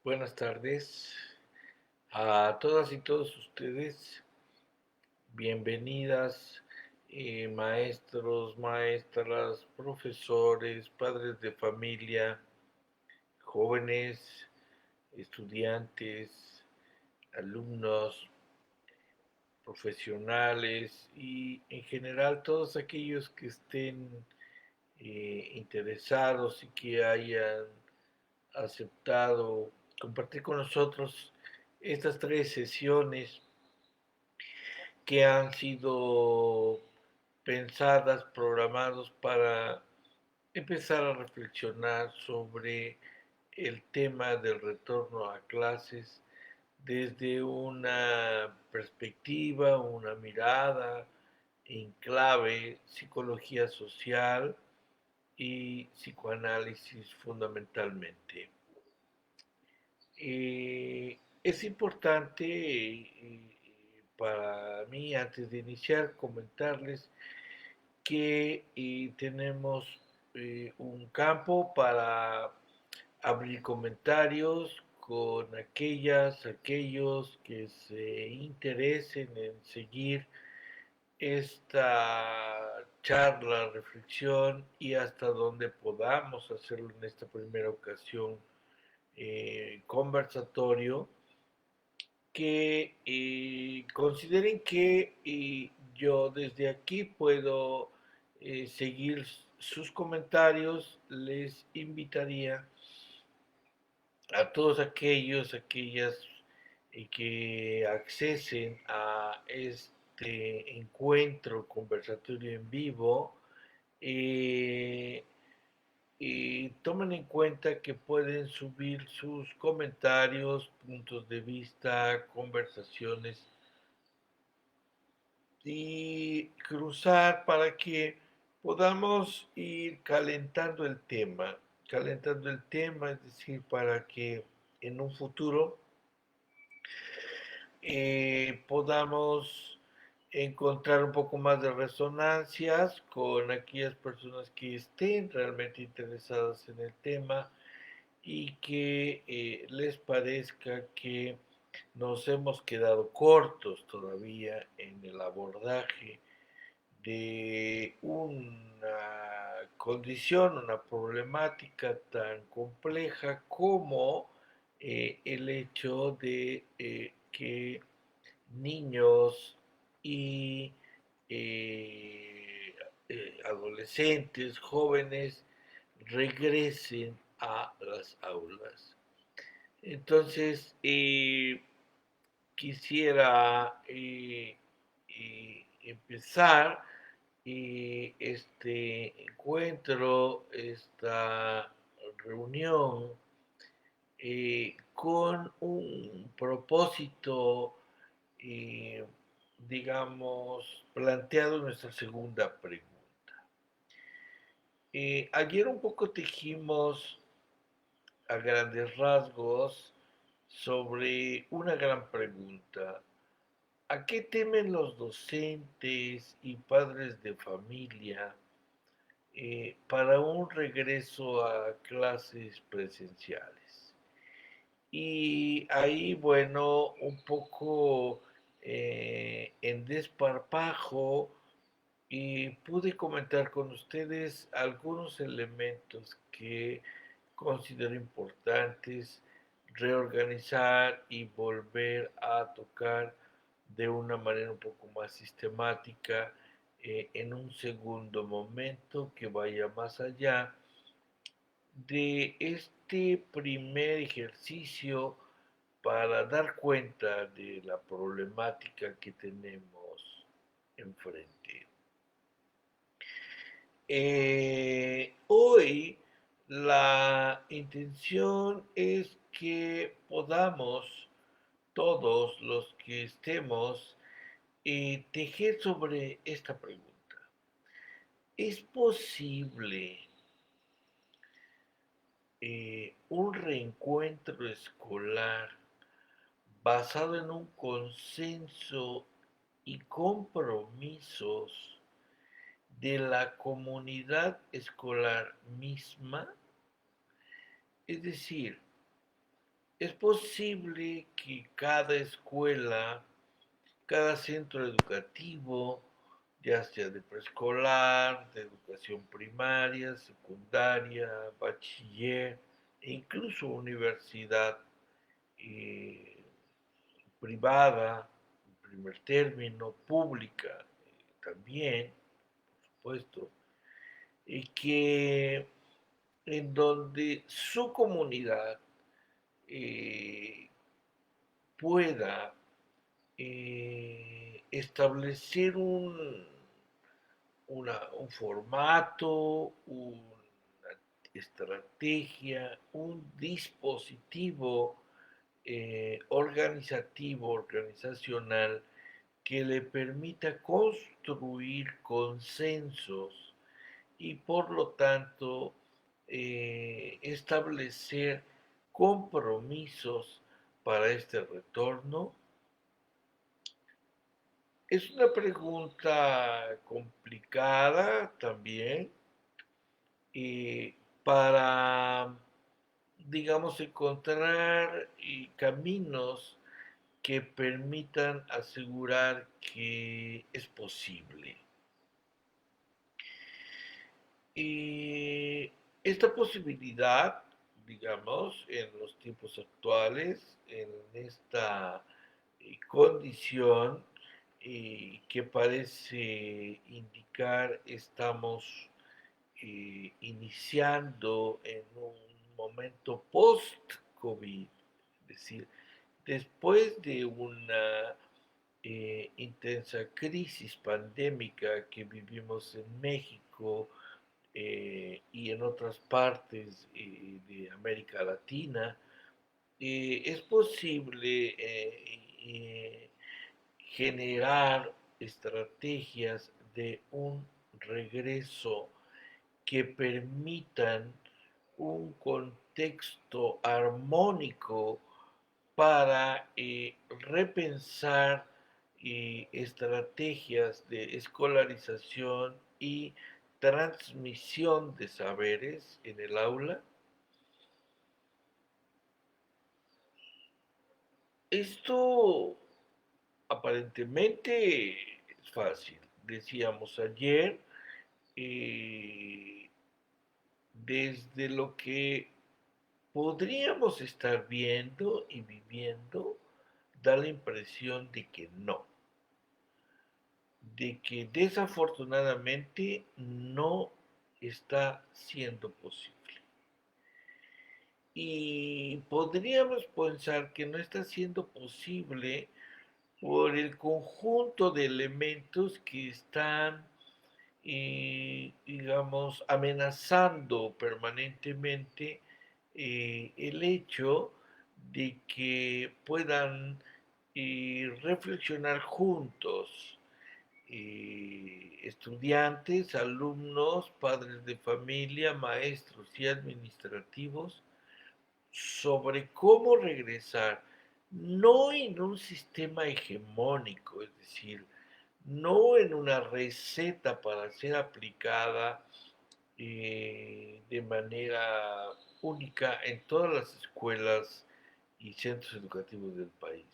Buenas tardes a todas y todos ustedes. Bienvenidas, maestros, maestras, profesores, padres de familia, jóvenes, estudiantes, alumnos, profesionales y en general todos aquellos que estén interesados y que hayan aceptado compartir con nosotros estas 3 sesiones que han sido pensadas, programados para empezar a reflexionar sobre el tema del retorno a clases desde una perspectiva, una mirada en clave psicología social y psicoanálisis fundamentalmente. Es importante para mí, antes de iniciar, comentarles que tenemos un campo para abrir comentarios con aquellos que se interesen en seguir esta charla, reflexión y hasta donde podamos hacerlo en esta primera ocasión conversatorio, que consideren que yo desde aquí puedo seguir sus comentarios. Les invitaría a todos aquellas que accesen a este encuentro conversatorio en vivo, eh, y tomen en cuenta que pueden subir sus comentarios, puntos de vista, conversaciones y cruzar para que podamos ir calentando el tema, es decir, para que en un futuro podamos encontrar un poco más de resonancias con aquellas personas que estén realmente interesadas en el tema y que les parezca que nos hemos quedado cortos todavía en el abordaje de una condición, una problemática tan compleja como el hecho de que niños y eh, adolescentes, jóvenes, regresen a las aulas. Entonces, quisiera empezar este encuentro, esta reunión, con un propósito, eh, digamos, planteado en nuestra segunda pregunta. Ayer un poco tejimos a grandes rasgos sobre una gran pregunta. ¿A qué temen los docentes y padres de familia para un regreso a clases presenciales? Y ahí, bueno, un poco en desparpajo, pude comentar con ustedes algunos elementos que considero importantes reorganizar y volver a tocar de una manera un poco más sistemática en un segundo momento que vaya más allá de este primer ejercicio para dar cuenta de la problemática que tenemos enfrente. Hoy la intención es que podamos, todos los que estemos, tejer sobre esta pregunta. ¿Es posible un reencuentro escolar basado en un consenso y compromisos de la comunidad escolar misma? Es decir, es posible que cada escuela, cada centro educativo, ya sea de preescolar, de educación primaria, secundaria, bachiller e incluso universidad eh, privada, en primer término, pública también, por supuesto, y que en donde su comunidad eh, pueda establecer un formato, una estrategia, un dispositivo organizativo, organizacional, que le permita construir consensos y por lo tanto establecer compromisos para este retorno. Es una pregunta complicada también para, digamos, encontrar caminos que permitan asegurar que es posible. Y esta posibilidad, digamos, en los tiempos actuales, en esta condición que parece indicar estamos iniciando en un momento post-COVID, es decir, después de una intensa crisis pandémica que vivimos en México y en otras partes de América Latina, es posible generar estrategias de un regreso que permitan un contexto armónico para repensar estrategias de escolarización y transmisión de saberes en el aula. Esto aparentemente es fácil. Decíamos ayer, eh, desde lo que podríamos estar viendo y viviendo, da la impresión de que no, de que desafortunadamente no está siendo posible. Y podríamos pensar que no está siendo posible por el conjunto de elementos que están, digamos, amenazando permanentemente el hecho de que puedan reflexionar juntos estudiantes, alumnos, padres de familia, maestros y administrativos sobre cómo regresar, no en un sistema hegemónico, es decir, no en una receta para ser aplicada de manera única en todas las escuelas y centros educativos del país,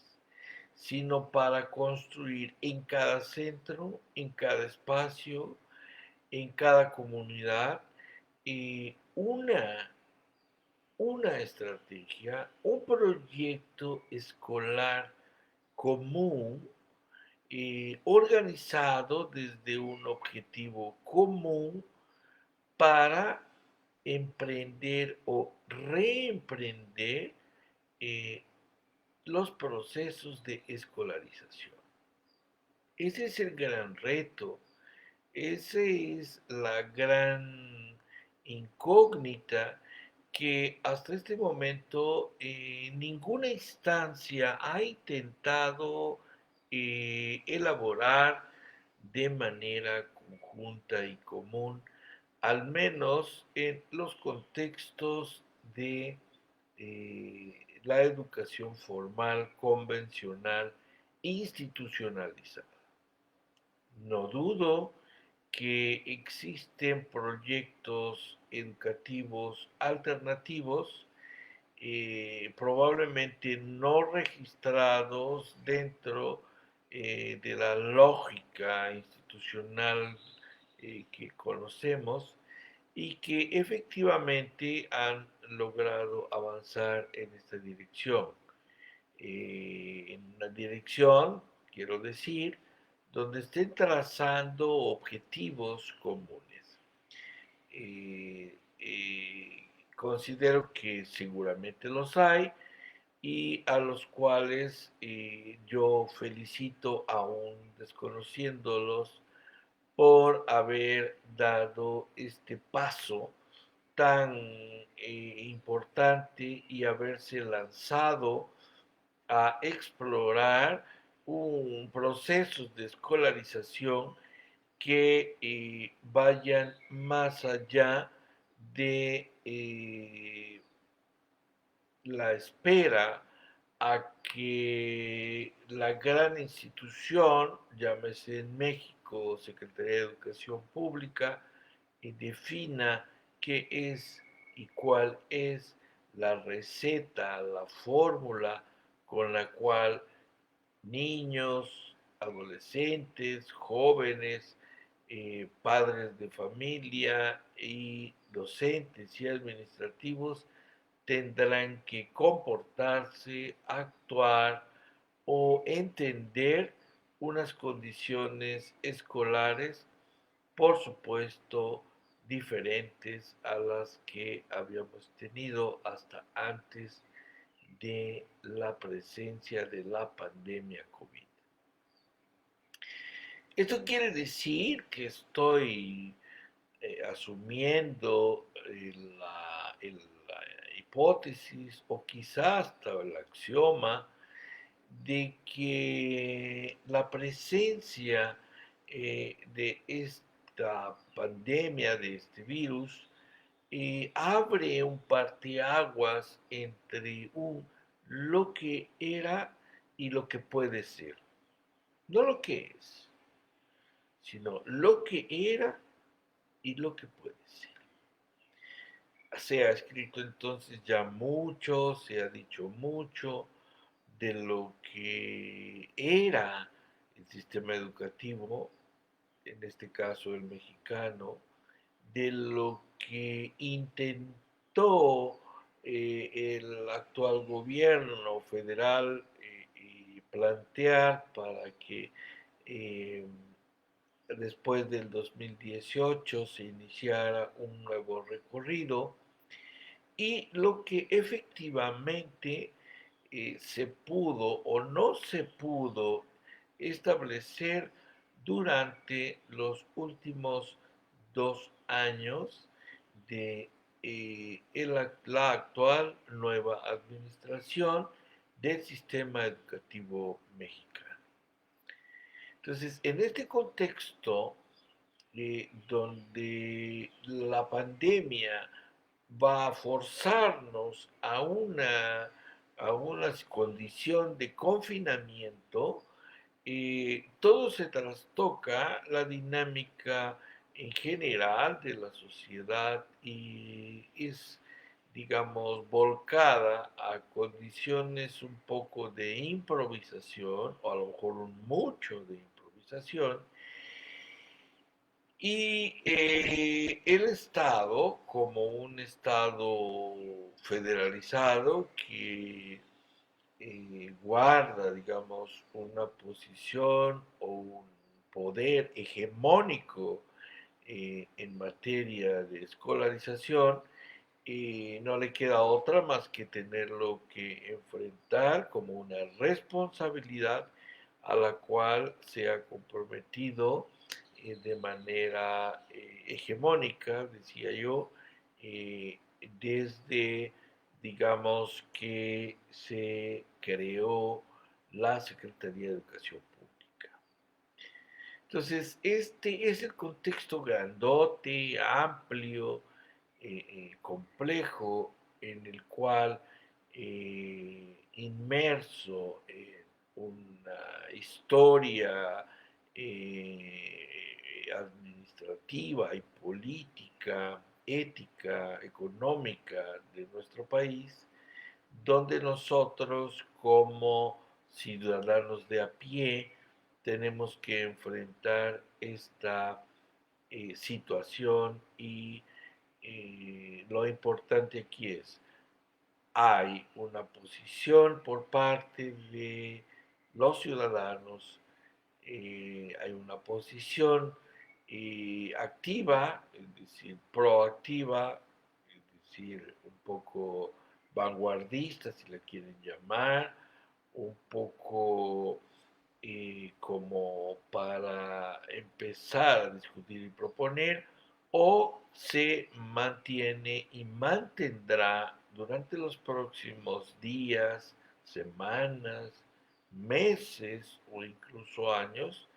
sino para construir en cada centro, en cada espacio, en cada comunidad, una estrategia, un proyecto escolar común, organizado desde un objetivo común para emprender o reemprender eh, los procesos de escolarización. Ese es el gran reto, esa es la gran incógnita que hasta este momento ninguna instancia ha intentado elaborar de manera conjunta y común, al menos en los contextos de la educación formal, convencional, institucionalizada. No dudo que existen proyectos educativos alternativos probablemente no registrados dentro de la lógica institucional que conocemos y que efectivamente han logrado avanzar en esta dirección. En una dirección, quiero decir, donde estén trazando objetivos comunes. Considero que seguramente los hay y a los cuales yo felicito aún desconociéndolos por haber dado este paso tan importante y haberse lanzado a explorar un proceso de escolarización que vayan más allá de la espera a que la gran institución, llámese en México Secretaría de Educación Pública, defina qué es y cuál es la receta, la fórmula con la cual niños, adolescentes, jóvenes, padres de familia y docentes y administrativos tendrán que comportarse, actuar o entender unas condiciones escolares, por supuesto, diferentes a las que habíamos tenido hasta antes de la presencia de la pandemia COVID. Esto quiere decir que estoy asumiendo la hipótesis o quizás hasta el axioma de que la presencia de esta pandemia, de este virus, abre un parteaguas entre lo que era y lo que puede ser. No lo que es, sino lo que era y lo que puede ser. Se ha escrito entonces ya mucho, se ha dicho mucho de lo que era el sistema educativo, en este caso el mexicano, de lo que intentó el actual gobierno federal plantear para que eh, después del 2018 se iniciara un nuevo recorrido y lo que efectivamente se pudo o no se pudo establecer durante los últimos 2 años de la actual nueva administración del sistema educativo mexicano. Entonces, en este contexto, donde la pandemia va a forzarnos a una condición de confinamiento, todo se trastoca la dinámica en general de la sociedad y es, digamos, volcada a condiciones un poco de improvisación o a lo mejor un mucho de improvisación. Y el Estado, como un Estado federalizado que guarda, digamos, una posición o un poder hegemónico en materia de escolarización, no le queda otra más que tenerlo que enfrentar como una responsabilidad a la cual se ha comprometido de manera hegemónica, decía yo, eh, desde, digamos, que se creó la Secretaría de Educación Pública. Entonces, este es el contexto grandote, amplio, complejo, en el cual, inmerso en una historia administrativa y política, ética, económica de nuestro país, donde nosotros como ciudadanos de a pie tenemos que enfrentar esta situación y lo importante aquí es, hay una posición por parte de los ciudadanos, hay una posición activa, es decir, proactiva, es decir, un poco vanguardista, si la quieren llamar, un poco como para empezar a discutir y proponer, o se mantiene y mantendrá durante los próximos días, semanas, meses o incluso años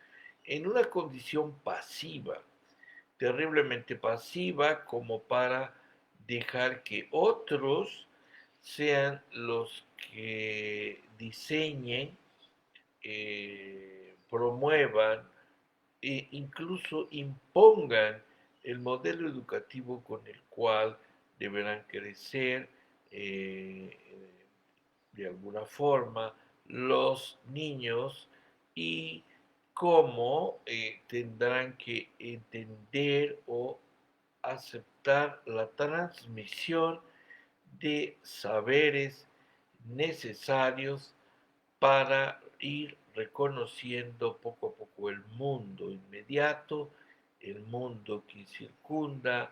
en una condición pasiva, terriblemente pasiva, como para dejar que otros sean los que diseñen, promuevan e incluso impongan el modelo educativo con el cual deberán crecer eh, de alguna forma los niños y cómo tendrán que entender o aceptar la transmisión de saberes necesarios para ir reconociendo poco a poco el mundo inmediato, el mundo que circunda,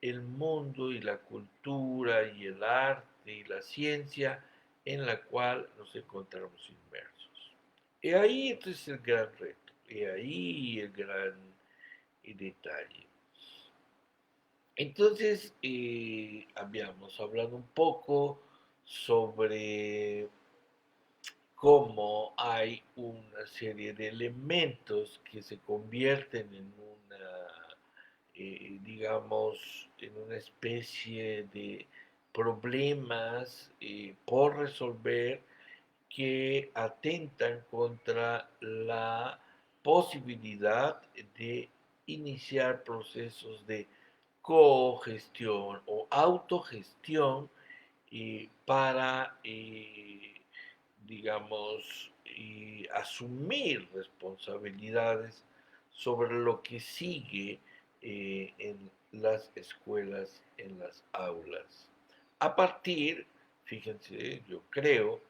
el mundo y la cultura y el arte y la ciencia en la cual nos encontramos inmersos. Y ahí entonces el gran reto, y ahí el gran detalle. Entonces, habíamos hablado un poco sobre cómo hay una serie de elementos que se convierten en una, digamos, en una especie de problemas por resolver que atentan contra la posibilidad de iniciar procesos de cogestión o autogestión para, digamos, asumir responsabilidades sobre lo que sigue en las escuelas, en las aulas. A partir, fíjense, yo creo,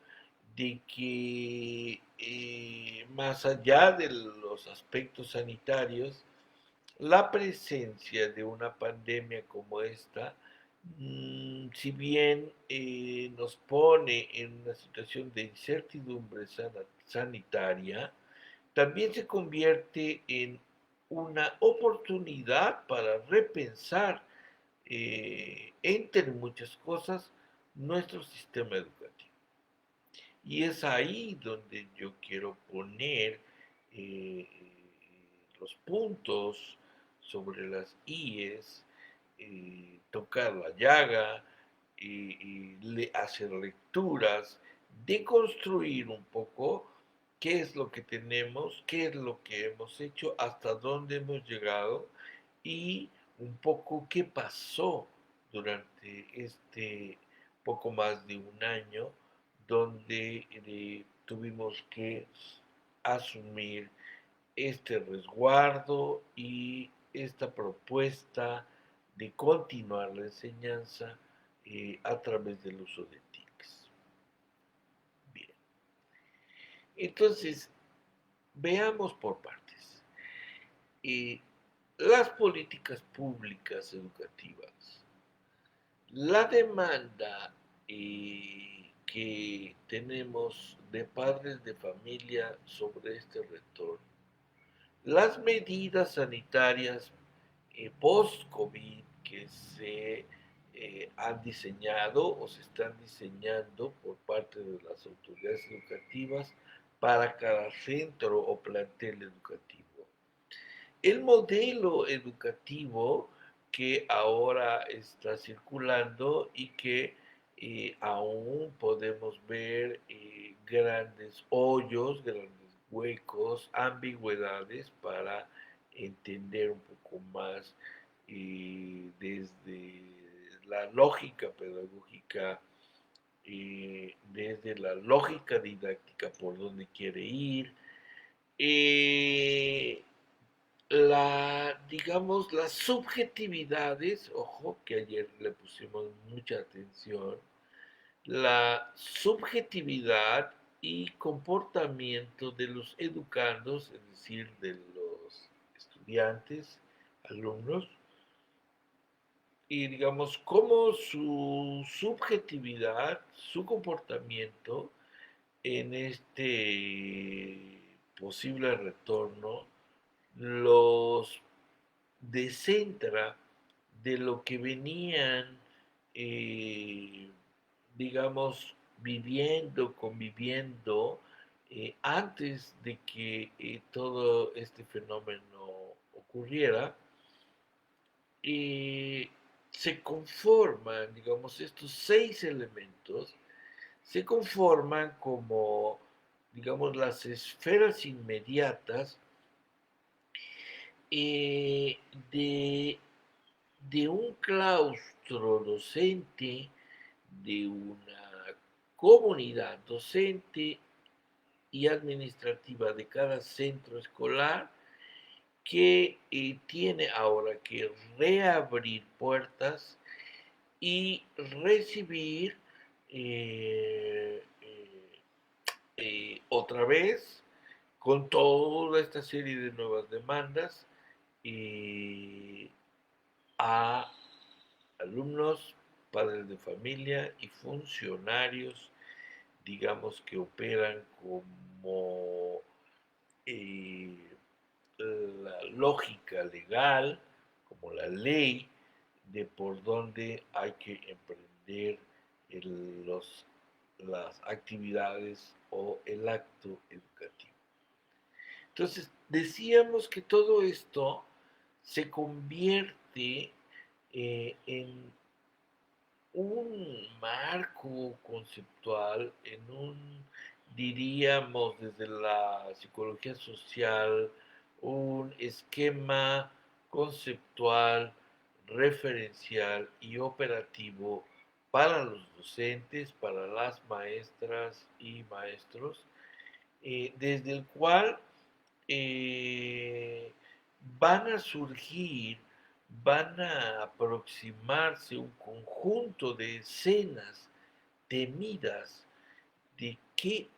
de que más allá de los aspectos sanitarios, la presencia de una pandemia como esta, si bien nos pone en una situación de incertidumbre sanitaria, también se convierte en una oportunidad para repensar, entre muchas cosas, nuestro sistema educativo. Y es ahí donde yo quiero poner eh, los puntos sobre las IES, tocar la llaga, hacer lecturas, deconstruir un poco qué es lo que tenemos, qué es lo que hemos hecho, hasta dónde hemos llegado y un poco qué pasó durante este poco más de un año donde tuvimos que asumir este resguardo y esta propuesta de continuar la enseñanza a través del uso de TICs. Bien, entonces veamos por partes. Eh, las políticas públicas educativas, la demanda que tenemos de padres de familia sobre este retorno, las medidas sanitarias post-COVID que se han diseñado o se están diseñando por parte de las autoridades educativas para cada centro o plantel educativo. El modelo educativo que ahora está circulando y que aún podemos ver grandes hoyos, grandes huecos, ambigüedades para entender un poco más desde la lógica pedagógica desde la lógica didáctica por donde quiere ir, eh, digamos, las subjetividades, ojo, que ayer le pusimos mucha atención, la subjetividad y comportamiento de los educandos, es decir, de los estudiantes, alumnos, y digamos cómo su subjetividad, su comportamiento en este posible retorno los descentra de lo que venían, eh, digamos, viviendo, conviviendo, antes de que todo este fenómeno ocurriera, y se conforman, digamos, estos 6 elementos, se conforman como, digamos, las esferas inmediatas eh, de, de un claustro docente, de una comunidad docente y administrativa de cada centro escolar que tiene ahora que reabrir puertas y recibir eh, otra vez con toda esta serie de nuevas demandas eh, a alumnos, padres de familia y funcionarios, digamos, que operan como eh, la lógica legal, como la ley de por dónde hay que emprender las actividades o el acto educativo. Entonces, decíamos que todo esto se convierte en un marco conceptual, en un, diríamos desde la psicología social, un esquema conceptual, referencial y operativo para los docentes, para las maestras y maestros, desde el cual eh, van a surgir, van a aproximarse un conjunto de escenas temidas de qué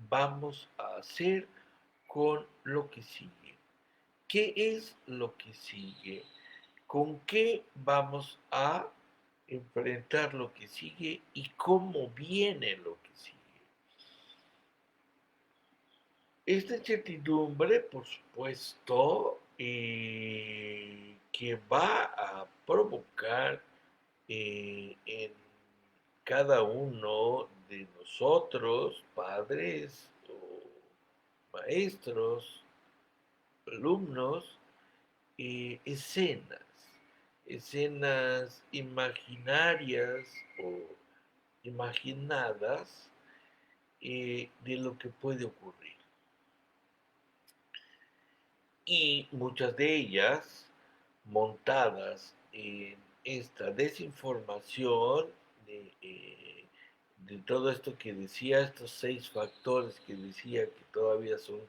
vamos a hacer con lo que sigue. ¿Qué es lo que sigue? ¿Con qué vamos a enfrentar lo que sigue y cómo viene lo que sigue? Esta incertidumbre, por supuesto, que va a provocar en cada uno de nosotros, padres o maestros, alumnos, escenas imaginarias o imaginadas de lo que puede ocurrir. Y muchas de ellas montadas en esta desinformación de todo esto que decía, estos 6 factores que decía que todavía son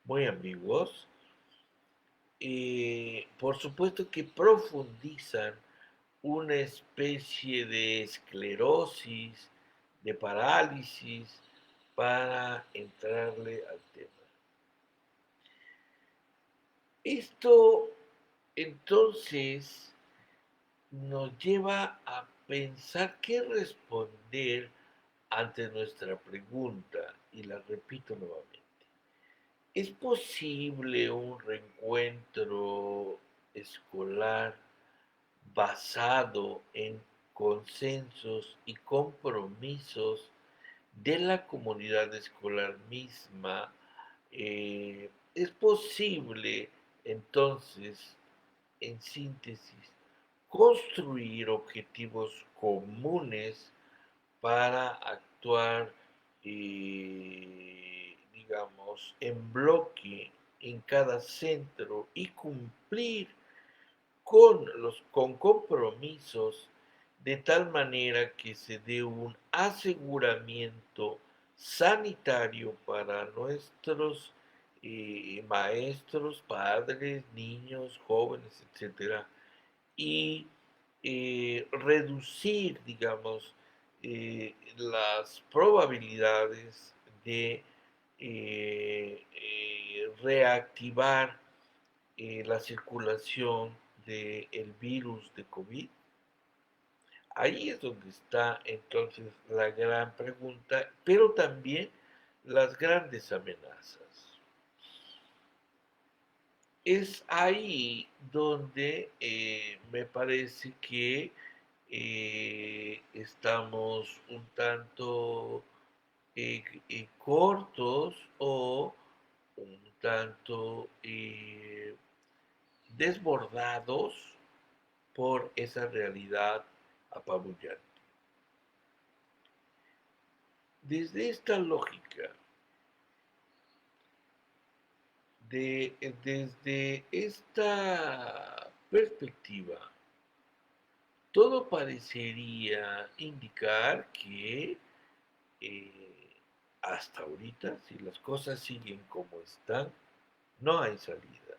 muy ambiguos, por supuesto que profundizan una especie de esclerosis, de parálisis para entrarle al tema. Esto entonces nos lleva a pensar qué responder ante nuestra pregunta, y la repito nuevamente. ¿Es posible un reencuentro escolar basado en consensos y compromisos de la comunidad escolar misma? ¿Es posible entonces, en síntesis, construir objetivos comunes para actuar, digamos, en bloque en cada centro y cumplir con compromisos de tal manera que se dé un aseguramiento sanitario para nuestros maestros, padres, niños, jóvenes, etcétera, y reducir, digamos, las probabilidades de reactivar la circulación del virus de COVID. Ahí es donde está entonces la gran pregunta, pero también las grandes amenazas. Es ahí donde me parece que estamos un tanto cortos o un tanto desbordados por esa realidad apabullante. Desde esta lógica, desde esta perspectiva, todo parecería indicar que hasta ahorita, si las cosas siguen como están, no hay salida.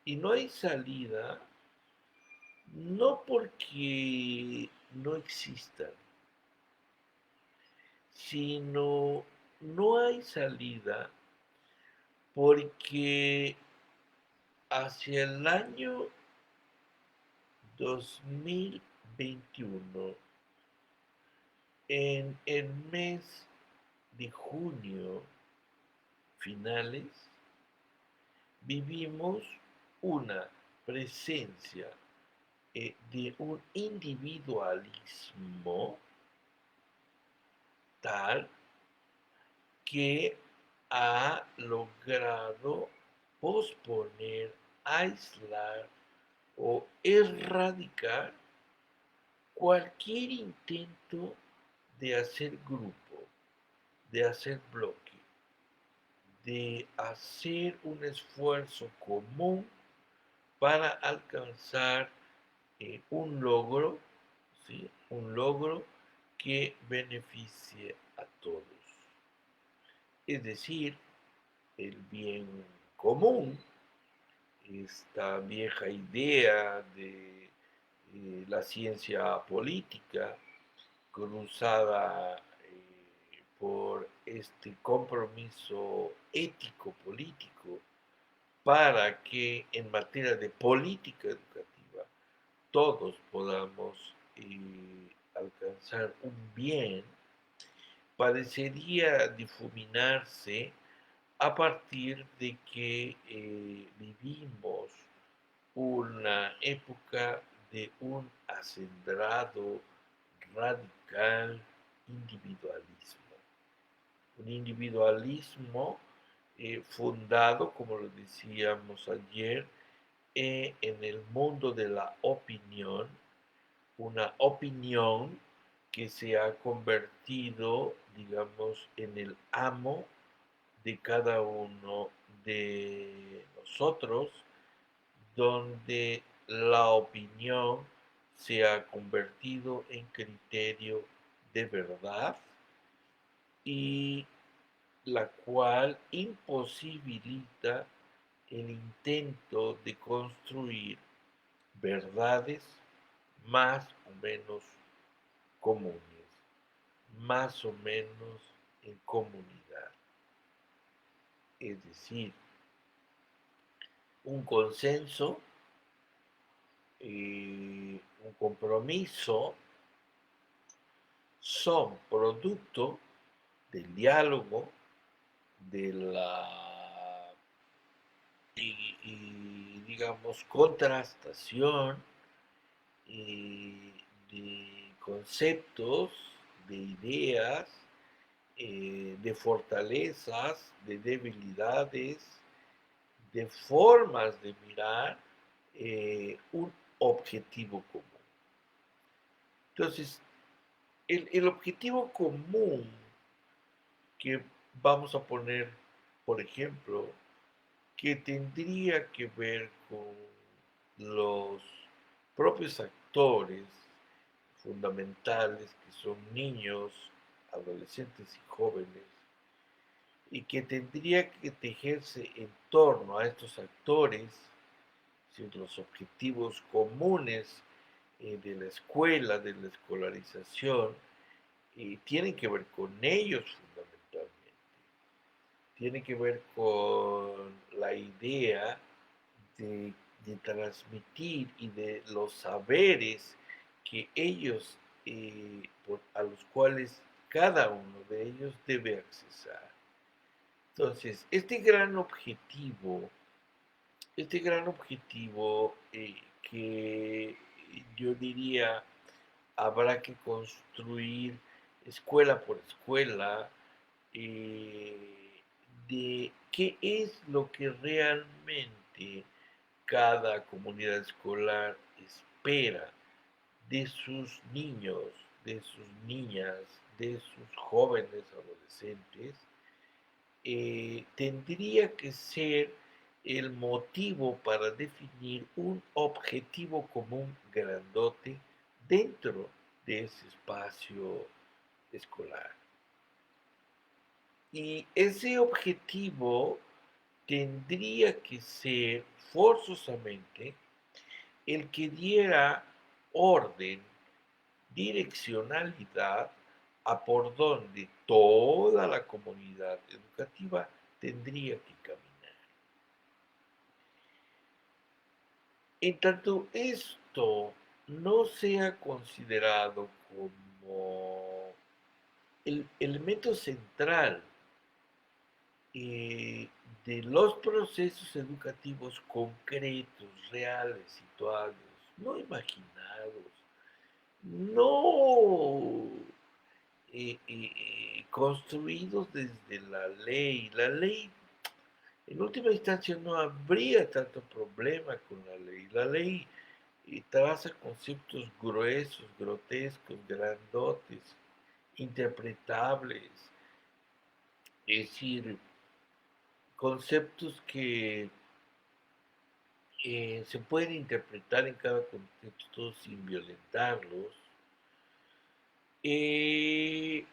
Y no hay salida no porque no existan, sino no hay salida porque hacia el año 2021, en el mes de junio, finales, vivimos una presencia de un individualismo tal que ha logrado posponer, aislar o erradicar cualquier intento de hacer grupo, de hacer bloque, de hacer un esfuerzo común para alcanzar un logro, ¿sí? Un logro que beneficie a todos. Es decir, el bien común, esta vieja idea de la ciencia política cruzada por este compromiso ético-político para que en materia de política educativa todos podamos alcanzar un bien, parecería difuminarse a partir de que vivimos una época de un acendrado, radical individualismo. Un individualismo fundado, como lo decíamos ayer, en el mundo de la opinión, una opinión que se ha convertido, digamos, en el amo de cada uno de nosotros, donde la opinión se ha convertido en criterio de verdad y la cual imposibilita el intento de construir verdades más o menos comunes, más o menos en comunidad. Es decir, un consenso, un compromiso, son producto del diálogo, de la, digamos, contrastación de conceptos, de ideas, de fortalezas, de debilidades, de formas de mirar un objetivo común. Entonces, el objetivo común que vamos a poner, por ejemplo, que tendría que ver con los propios actores fundamentales que son niños, adolescentes y jóvenes, y que tendría que tejerse en torno a estos actores, si los objetivos comunes de la escuela, de la escolarización, tienen que ver con ellos fundamentalmente. Tiene que ver con la idea de, de transmitir y de los saberes que ellos, a los cuales cada uno de ellos debe accesar. Entonces, este gran objetivo que yo diría habrá que construir escuela por escuela, de qué es lo que realmente cada comunidad escolar espera de sus niños, de sus niñas, de sus jóvenes adolescentes, tendría que ser el motivo para definir un objetivo común grandote dentro de ese espacio escolar. Y ese objetivo tendría que ser forzosamente el que diera orden, direccionalidad a por donde toda la comunidad educativa tendría que caminar. En tanto esto no sea considerado como el elemento central eh, de los procesos educativos concretos, reales, situados, no imaginados, no construidos desde la ley. La ley, en última instancia, no habría tanto problema con la ley. La ley traza conceptos gruesos, grotescos, grandotes, interpretables, es decir, conceptos que se pueden interpretar en cada contexto sin violentarlos.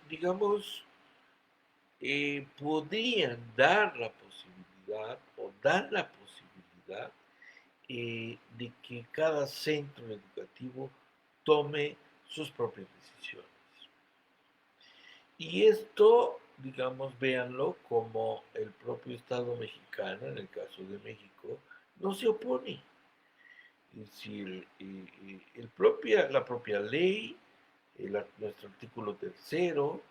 Digamos, podrían dar la posibilidad o dar la posibilidad de que cada centro educativo tome sus propias decisiones. Y esto, digamos, véanlo como el propio Estado mexicano, en el caso de México, no se opone. Es decir, la propia ley, nuestro artículo tercero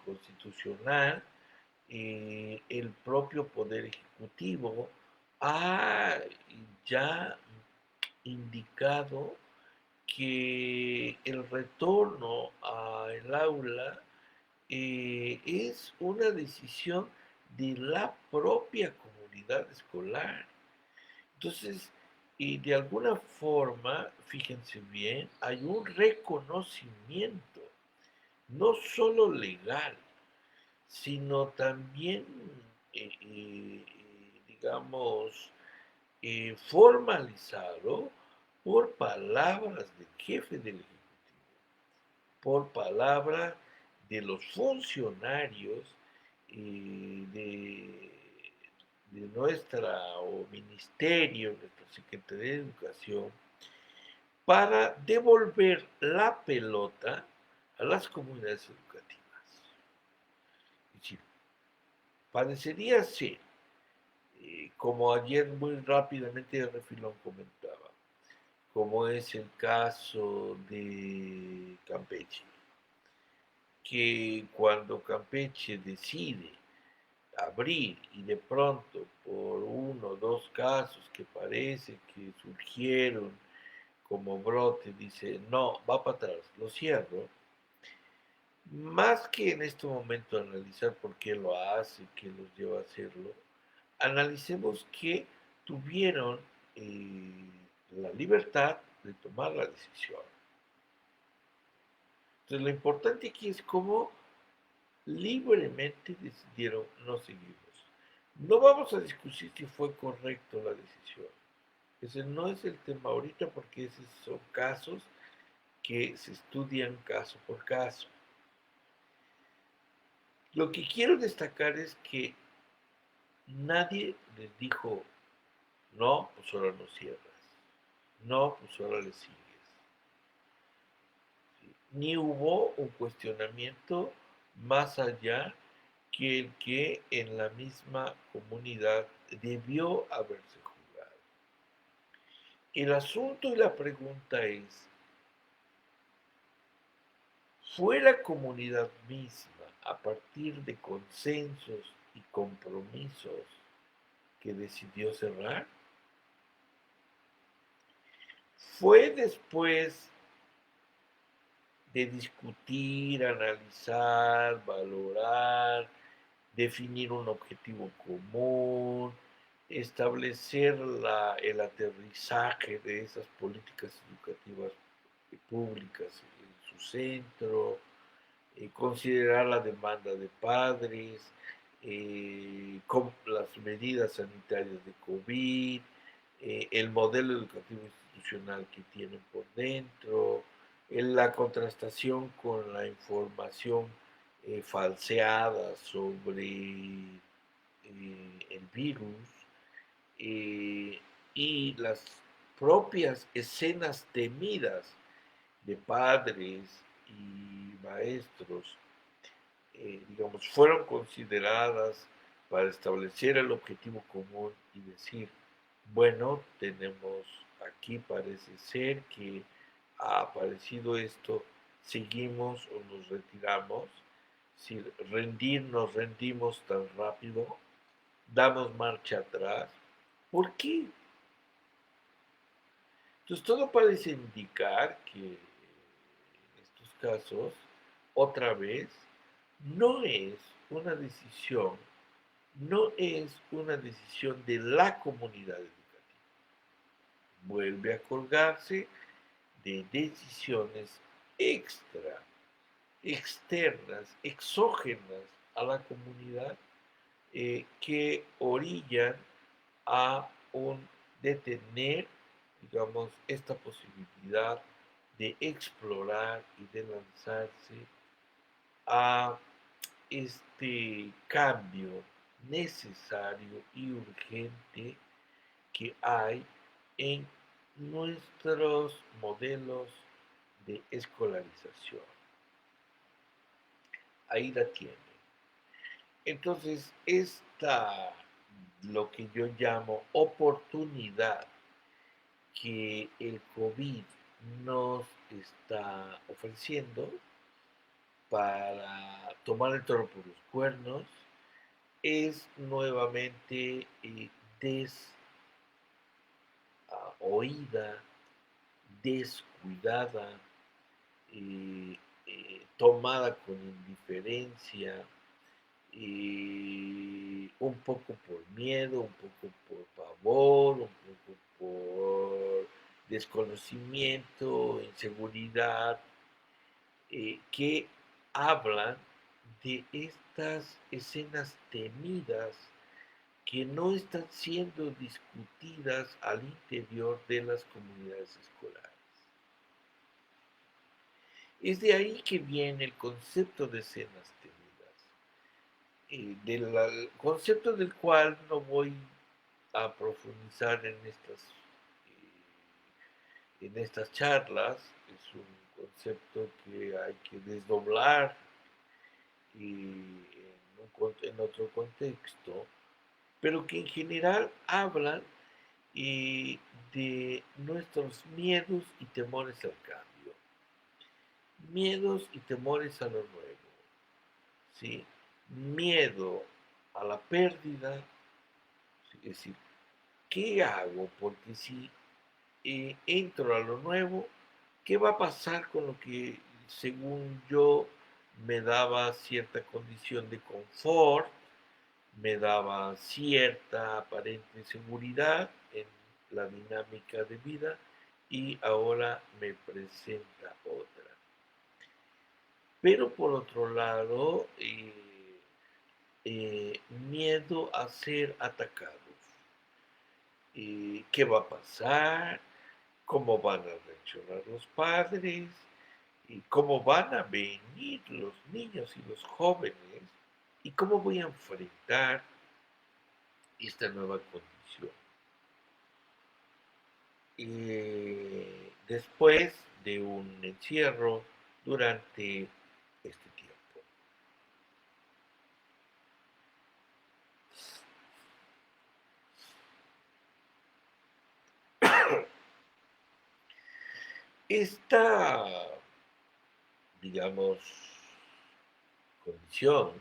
constitucional, el propio Poder Ejecutivo ha ya indicado que el retorno al aula es una decisión de la propia comunidad escolar. Entonces, de alguna forma, fíjense bien, hay un reconocimiento, no solo legal, sino también, digamos, formalizado por palabras del jefe del Ejecutivo, por palabra de los funcionarios de nuestra o ministerio, nuestra Secretaría de Educación, para devolver la pelota a las comunidades educativas. Es decir, parecería ser, como ayer muy rápidamente de refilón comentaba, como es el caso de Campeche, que cuando Campeche decide abrir y de pronto por uno o dos casos que parece que surgieron como brote, dice, no, va para atrás, lo cierro, más que en este momento analizar por qué lo hace, qué los lleva a hacerlo, analicemos que tuvieron la libertad de tomar la decisión. Entonces, lo importante aquí es cómo libremente decidieron no seguirlos. No vamos a discutir si fue correcto la decisión. Ese no es el tema ahorita porque esos son casos que se estudian caso por caso. Lo que quiero destacar es que nadie les dijo, no, pues ahora no cierras, no, pues ahora le sigues. ¿Sí? Ni hubo un cuestionamiento más allá que el que en la misma comunidad debió haberse jugado. El asunto y la pregunta es, ¿fue la comunidad misma, a partir de consensos y compromisos, que decidió cerrar? ¿Fue después de discutir, analizar, valorar, definir un objetivo común, establecer el aterrizaje de esas políticas educativas públicas en su centro, considerar la demanda de padres, con las medidas sanitarias de COVID, el modelo educativo institucional que tienen por dentro, la contrastación con la información falseada sobre el virus, eh, y las propias escenas temidas de padres y maestros, digamos, fueron consideradas para establecer el objetivo común y decir, bueno, tenemos aquí, parece ser que ha aparecido esto, seguimos o nos retiramos, si nos rendimos tan rápido, damos marcha atrás. ¿Por qué? Entonces todo parece indicar que en estos casos, otra vez, no es una decisión, no es una decisión de la comunidad educativa. Vuelve a colgarse de decisiones extra, externas, exógenas a la comunidad, que orillan a un detener, digamos, esta posibilidad de explorar y de lanzarse a este cambio necesario y urgente que hay en nuestros modelos de escolarización. Ahí la tiene. Entonces, lo que yo llamo oportunidad que el COVID nos está ofreciendo para tomar el toro por los cuernos, es nuevamente desoída, descuidada, tomada con indiferencia, un poco por miedo, un poco por pavor, un poco por desconocimiento, inseguridad, que hablan de estas escenas temidas que no están siendo discutidas al interior de las comunidades escolares. Es de ahí que viene el concepto de escenas temidas, del concepto del cual no voy a profundizar en estas charlas. Es un concepto que hay que desdoblar en otro contexto, pero que en general hablan de nuestros miedos y temores al cambio, miedos y temores a lo nuevo, ¿sí? Miedo a la pérdida, ¿sí? Es decir, ¿qué hago? Porque si entro a lo nuevo, ¿qué va a pasar con lo que según yo me daba cierta condición de confort, me daba cierta aparente seguridad en la dinámica de vida, y ahora me presenta otra? Pero por otro lado, miedo a ser atacados, qué va a pasar, cómo van a reaccionar los padres, y cómo van a venir los niños y los jóvenes, y cómo voy a enfrentar esta nueva condición. Después de un encierro durante este tiempo. Esta, digamos, condición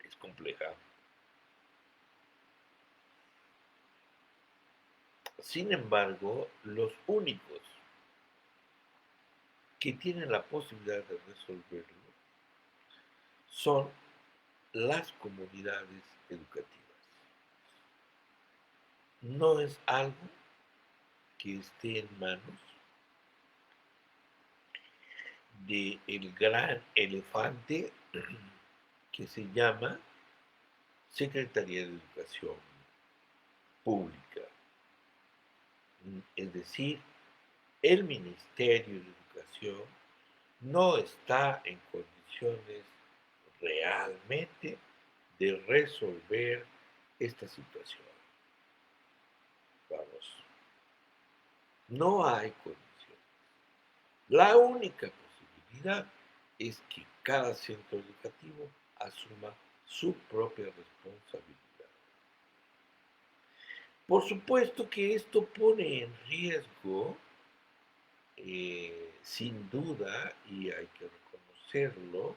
es compleja. Sin embargo, los únicos que tienen la posibilidad de resolverlo son las comunidades educativas. No es algo que esté en manos del gran elefante que se llama Secretaría de Educación Pública. Es decir, el Ministerio de Educación no está en condiciones realmente de resolver esta situación. Vamos, no hay condición. La única posibilidad es que cada centro educativo asuma su propia responsabilidad. Por supuesto que esto pone en riesgo, sin duda, y hay que reconocerlo,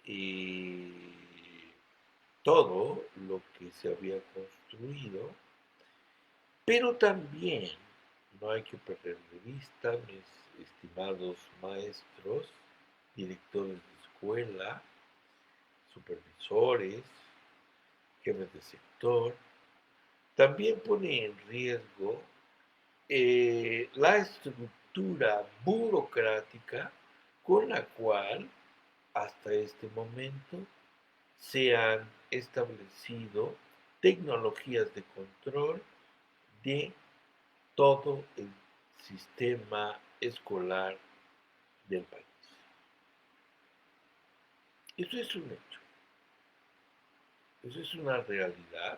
eh, todo lo que se había construido, pero también no hay que perder de vista, mis estimados maestros, directores de escuela, supervisores, jefes de sector, también pone en riesgo la estructura burocrática con la cual hasta este momento se han establecido tecnologías de control de todo el sistema escolar del país. Eso es un hecho, eso es una realidad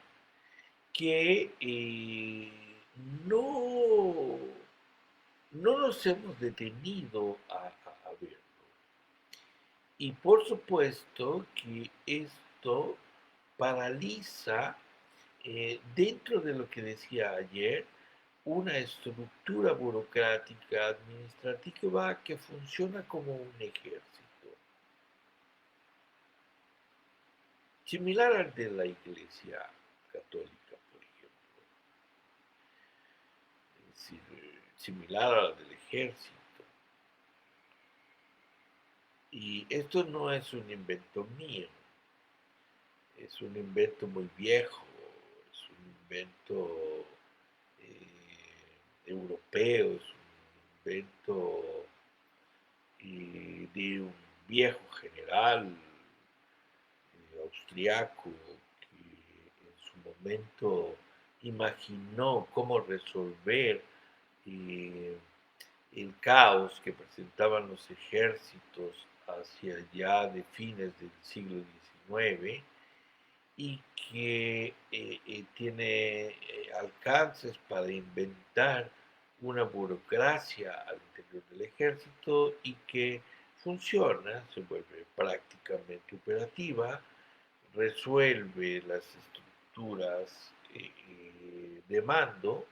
que no, no nos hemos detenido a verlo. Y por supuesto que esto paraliza, dentro de lo que decía ayer, una estructura burocrática administrativa que funciona como un ejército, similar al de la Iglesia Católica, por ejemplo, es decir, similar al del ejército. Y esto no es un invento mío, es un invento muy viejo, es un invento europeo, es un invento de un viejo general austriaco que en su momento imaginó cómo resolver eh, el caos que presentaban los ejércitos hacia allá de fines del siglo XIX y que tiene alcances para inventar una burocracia al interior del ejército y que funciona, se vuelve prácticamente operativa, resuelve las estructuras de mando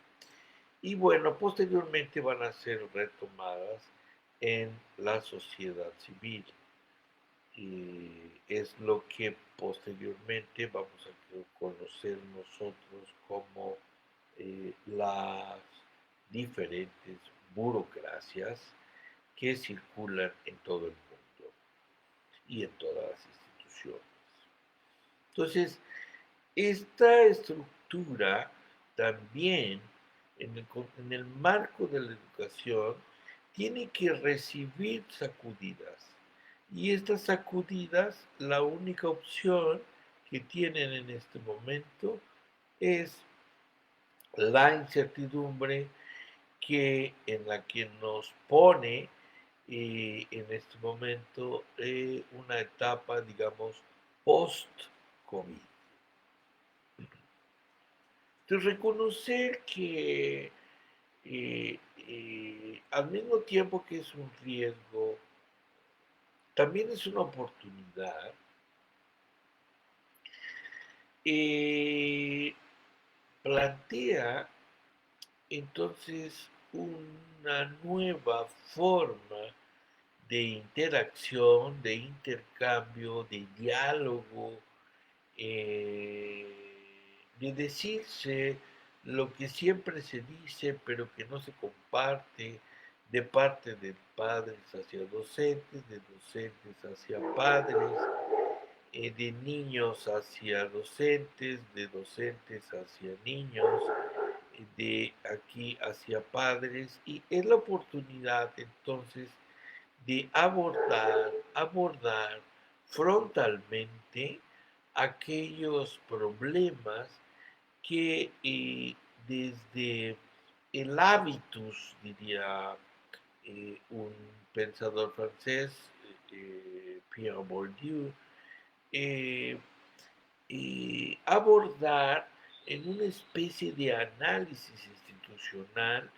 y bueno, posteriormente van a ser retomadas en la sociedad civil. Es lo que posteriormente vamos a conocer nosotros como las diferentes burocracias que circulan en todo el mundo y en todas las instituciones. Entonces, esta estructura también en el marco de la educación tiene que recibir sacudidas. Y estas sacudidas, la única opción que tienen en este momento es la incertidumbre en la que nos pone en este momento una etapa, digamos, post-COVID. Entonces, reconocer que al mismo tiempo que es un riesgo, también es una oportunidad. Plantea entonces una nueva forma de interacción, de intercambio, de diálogo, de decirse lo que siempre se dice pero que no se comparte de parte de padres hacia docentes, de docentes hacia padres, de niños hacia docentes, de docentes hacia niños, de aquí hacia padres, y es la oportunidad entonces de abordar frontalmente aquellos problemas que desde el hábitus, diría un pensador francés, Pierre Bourdieu, eh, abordar en una especie de análisis institucional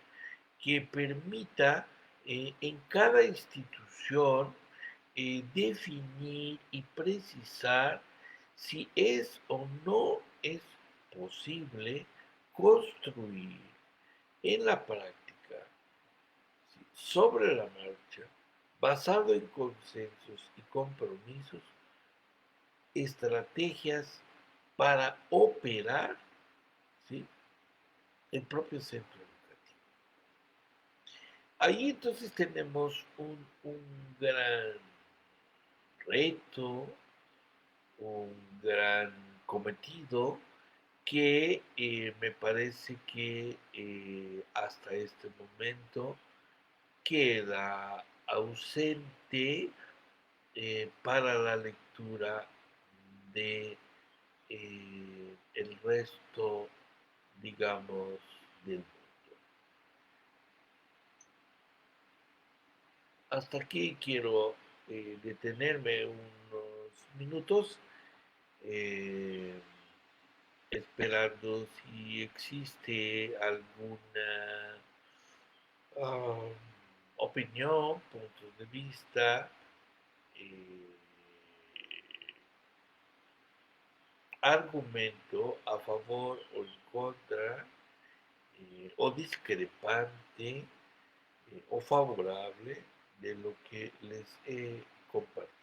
que permita en cada institución definir y precisar si es o no es posible construir en la práctica, ¿sí?, sobre la marcha, basado en consensos y compromisos, estrategias para operar, ¿sí?, el propio centro educativo. Ahí entonces tenemos un gran reto, un gran cometido que me parece que hasta este momento queda ausente para la lectura de el resto, digamos, del mundo. Hasta aquí quiero detenerme unos minutos, eh, esperando si existe alguna uh, opinión, punto de vista, eh, argumento a favor o en contra, o discrepante, o favorable de lo que les he compartido.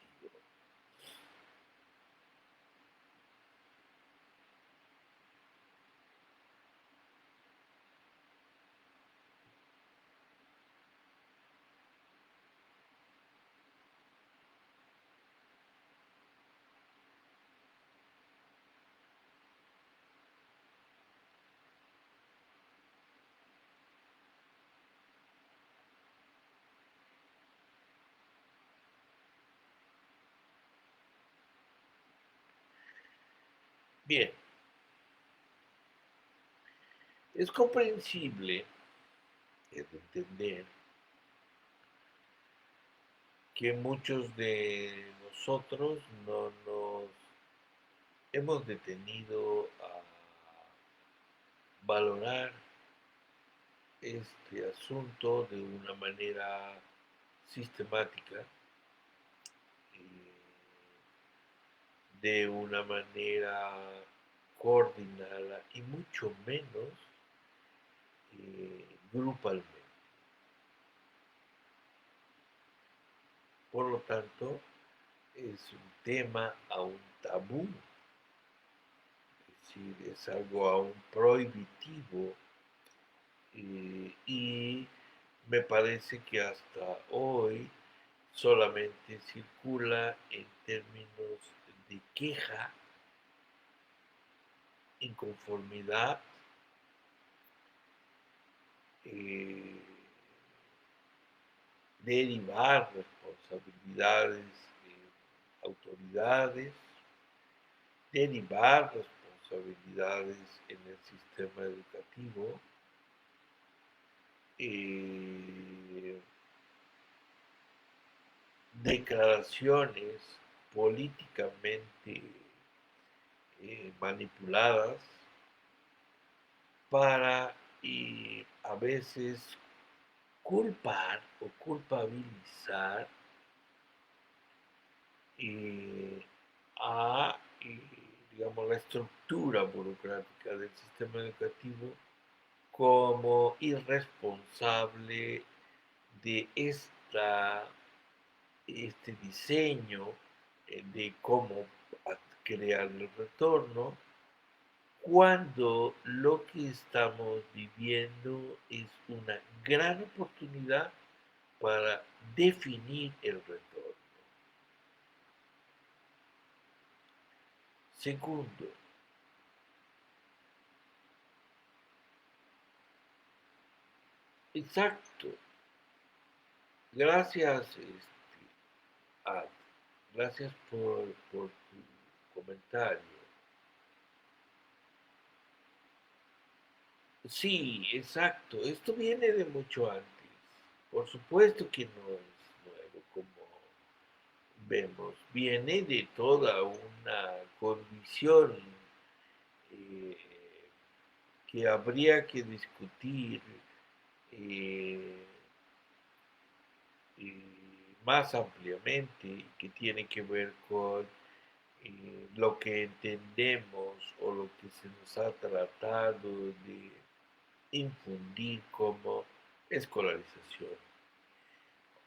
Bien, es comprensible, es de entender, que muchos de nosotros no nos hemos detenido a valorar este asunto de una manera sistemática, de una manera coordinada y mucho menos grupalmente. Por lo tanto, es un tema aún tabú, es decir, es algo aún prohibitivo, y me parece que hasta hoy solamente circula en términos de queja, inconformidad, eh, derivar responsabilidades de autoridades, derivar responsabilidades responsabilidades en el sistema educativo, declaraciones políticamente manipuladas para a veces culpar o culpabilizar a, digamos, la estructura burocrática del sistema educativo como irresponsable de este diseño de cómo crear el retorno, cuando lo que estamos viviendo es una gran oportunidad para definir el retorno. Segundo, exacto, gracias, Ad, gracias por tu comentario. Sí, exacto, esto viene de mucho antes. Por supuesto que no es nuevo, como vemos, viene de toda una condición eh, que habría que discutir eh, más ampliamente, que tiene que ver con lo que entendemos o lo que se nos ha tratado de infundir como escolarización.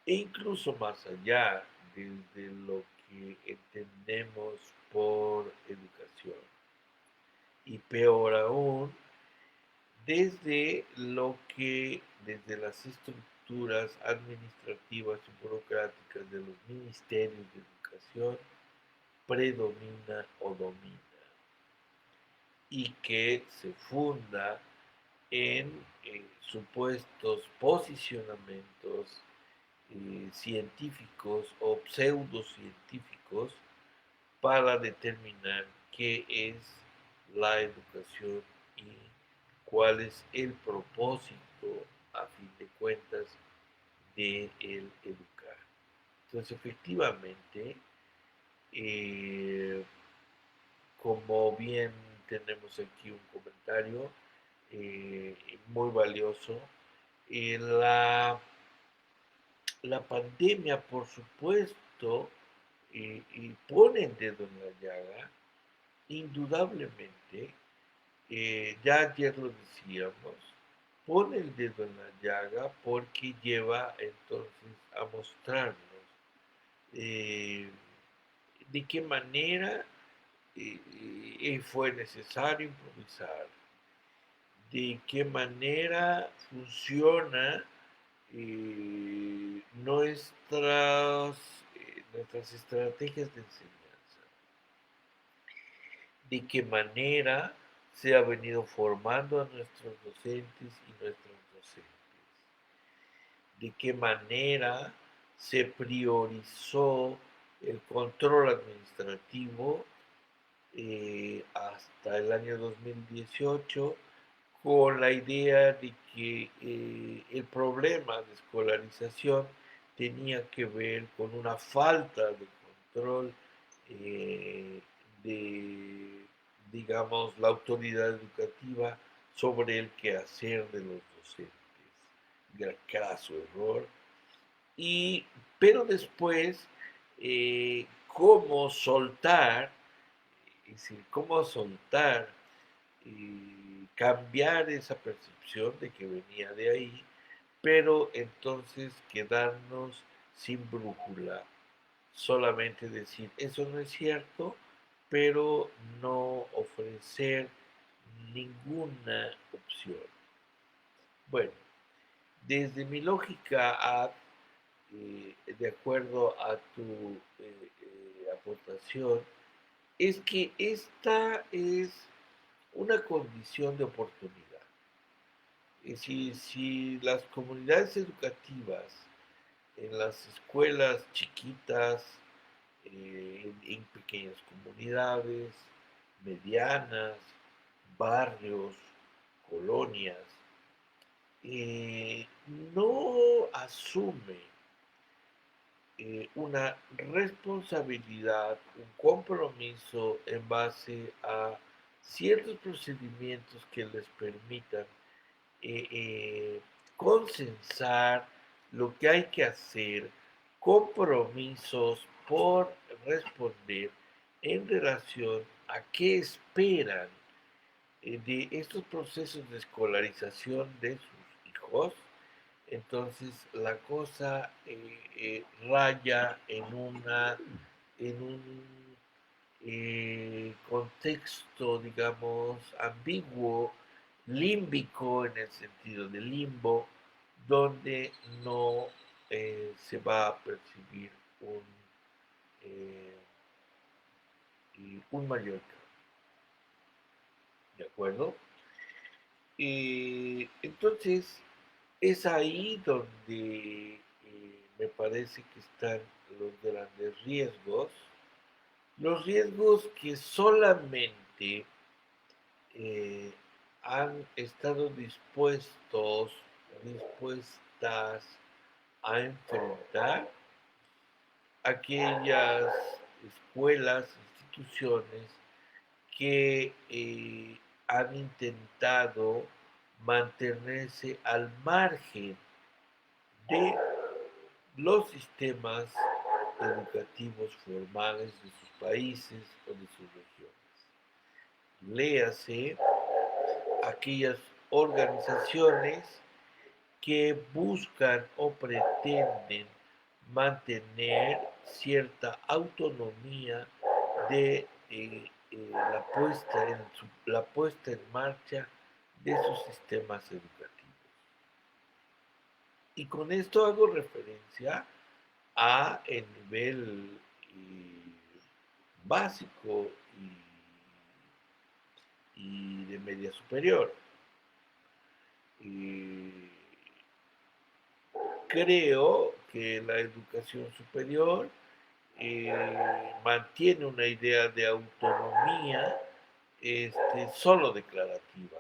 E incluso más allá, desde lo que entendemos por educación. Y peor aún, desde las estructuras administrativas y burocráticas de los ministerios de educación, predomina o domina y que se funda en supuestos posicionamientos científicos o pseudocientíficos para determinar qué es la educación y cuál es el propósito, a fin de cuentas, de el educar. Entonces, efectivamente, eh, como bien tenemos aquí un comentario muy valioso, la pandemia, por supuesto, pone el dedo en la llaga, indudablemente, ya ayer lo decíamos, pone el dedo en la llaga porque lleva entonces a mostrarnos eh, de qué manera fue necesario improvisar, de qué manera funciona nuestras estrategias de enseñanza, de qué manera se ha venido formando a nuestros docentes y nuestros docentes, de qué manera se priorizó el control administrativo hasta el año 2018 con la idea de que el problema de escolarización tenía que ver con una falta de control eh, de, digamos, la autoridad educativa sobre el quehacer de los docentes. Craso error. Pero después, cómo soltar, es decir, cómo soltar cambiar esa percepción de que venía de ahí, pero entonces quedarnos sin brújula, solamente decir, eso no es cierto, pero no ofrecer ninguna opción. Bueno, desde mi lógica, de acuerdo a tu aportación, es que esta es una condición de oportunidad. Si las comunidades educativas en las escuelas chiquitas, en pequeñas comunidades, medianas, barrios, colonias, no asume una responsabilidad, un compromiso en base a ciertos procedimientos que les permitan consensar lo que hay que hacer, compromisos por responder en relación a qué esperan de estos procesos de escolarización de sus hijos. Entonces la cosa raya en un contexto, digamos, ambiguo, límbico en el sentido de limbo, donde no se va a percibir eh, un mayor cambio. ¿De acuerdo? Entonces, es ahí donde me parece que están los grandes riesgos, los riesgos que solamente eh, han estado dispuestas a enfrentar aquellas escuelas, instituciones que han intentado mantenerse al margen de los sistemas educativos formales de sus países o de sus regiones. Léase aquellas organizaciones que buscan o pretenden mantener cierta autonomía de la puesta en marcha de sus sistemas educativos. Y con esto hago referencia a el nivel básico y de media superior. Y creo que la educación superior mantiene una idea de autonomía solo declarativa.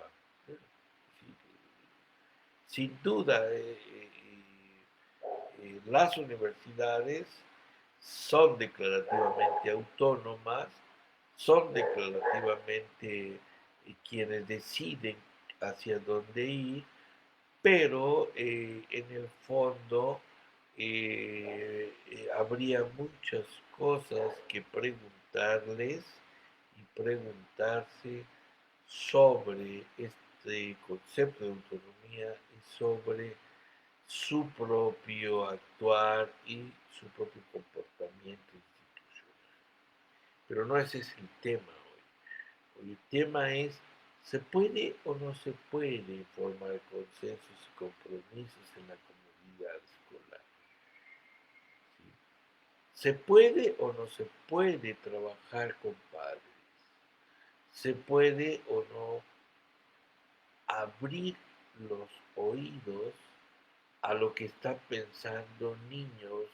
Sin duda, las universidades son declarativamente autónomas, son declarativamente quienes deciden hacia dónde ir, pero en el fondo habría muchas cosas que preguntarles y preguntarse sobre este concepto de autonomía y sobre su propio actuar y su propio comportamiento institucional. Pero no ese es el tema hoy. Hoy el tema es, ¿se puede o no se puede formar consensos y compromisos en la comunidad escolar? ¿Sí? ¿Se puede o no se puede trabajar con padres? ¿Se puede o no abrir los oídos a lo que están pensando niños,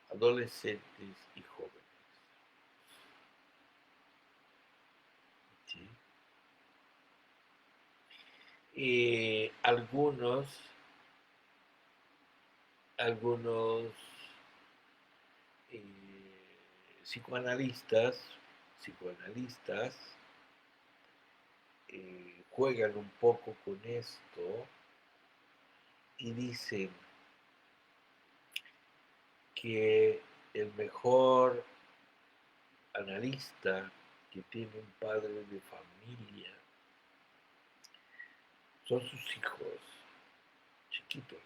adolescentes y jóvenes? ¿Sí? Algunos, algunos eh, psicoanalistas juegan un poco con esto y dicen que el mejor analista que tiene un padre de familia son sus hijos chiquitos.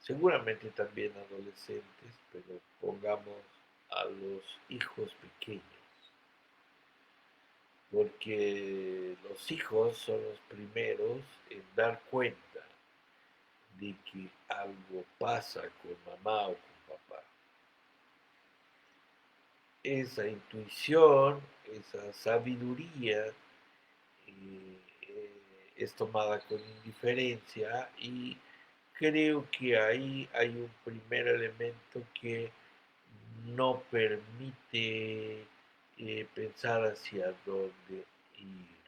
Seguramente también adolescentes, pero pongamos a los hijos pequeños, porque los hijos son los primeros en dar cuenta de que algo pasa con mamá o con papá. Esa intuición, esa sabiduría es tomada con indiferencia y creo que ahí hay un primer elemento que no permite pensar hacia dónde ir.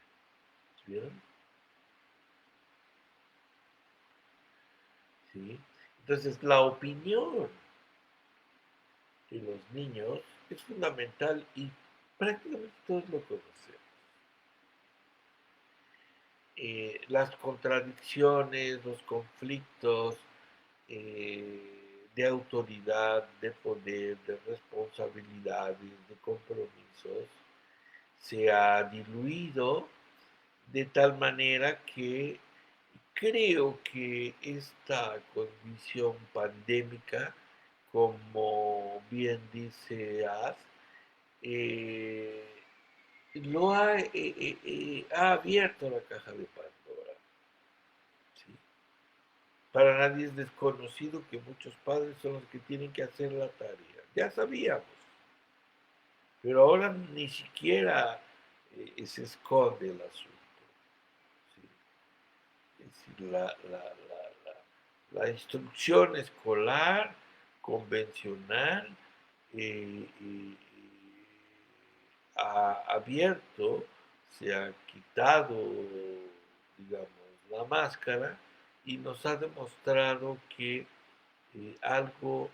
¿Vieron? ¿Sí? Entonces, la opinión de los niños es fundamental y prácticamente todos lo conocemos. Las contradicciones, los conflictos de autoridad, de poder, de responsabilidades, de compromisos, se ha diluido de tal manera que creo que esta condición pandémica, como bien dice Az, eh, ha abierto la caja de Pandora. ¿Sí? Para nadie es desconocido que muchos padres son los que tienen que hacer la tarea. Ya sabíamos, pero ahora ni siquiera se esconde el asunto. ¿Sí? Es decir, la instrucción escolar convencional ha abierto, se ha quitado, digamos, la máscara y nos ha demostrado que algo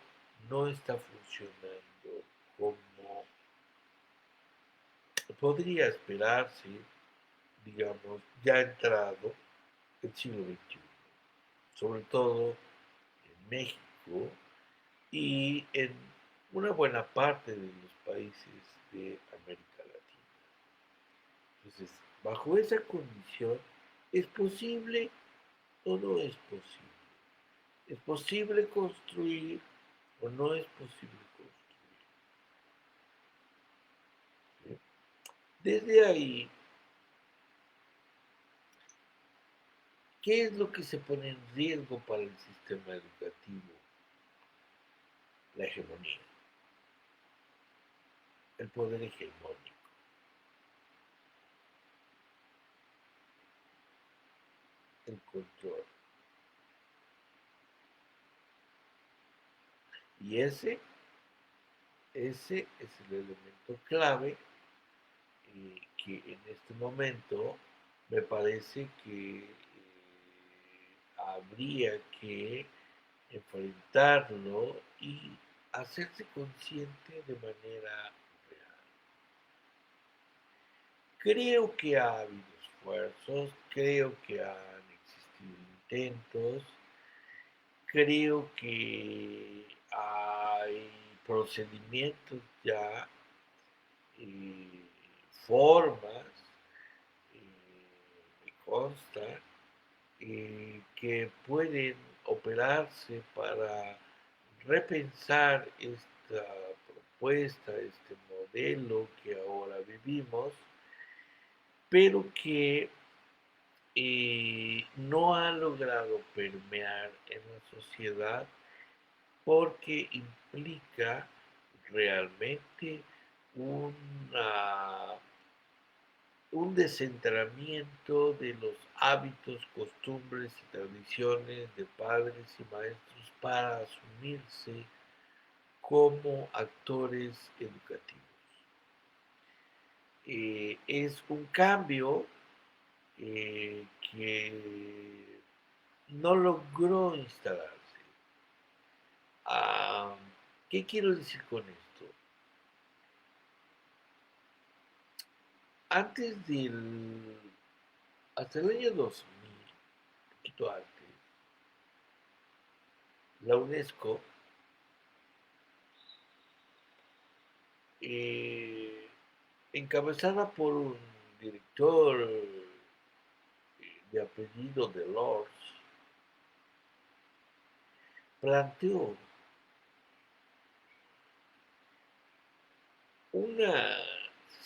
no está funcionando como podría esperarse, digamos, ya entrado el siglo XXI, sobre todo en México y en una buena parte de los países de América Latina. Entonces, bajo esa condición, ¿es posible o no es posible? ¿Es posible construir o no es posible construir? ¿Sí? Desde ahí, ¿qué es lo que se pone en riesgo para el sistema educativo? La hegemonía, el poder hegemónico, el control. Y ese es el elemento clave que en este momento me parece que habría que enfrentarlo y hacerse consciente de manera real. Creo que ha habido esfuerzos, creo que han existido intentos, creo que hay procedimientos ya, eh, formas, me consta, que pueden operarse para repensar esta propuesta, este modelo que ahora vivimos, pero que no ha logrado permear en la sociedad porque implica realmente una, un descentramiento de los hábitos, costumbres y tradiciones de padres y maestros para asumirse como actores educativos. Es un cambio que no logró instalarse. Ah, ¿qué quiero decir con esto? Antes del, hasta el año 2000, un poquito antes, la UNESCO eh, encabezada por un director de apellido Delors, planteó una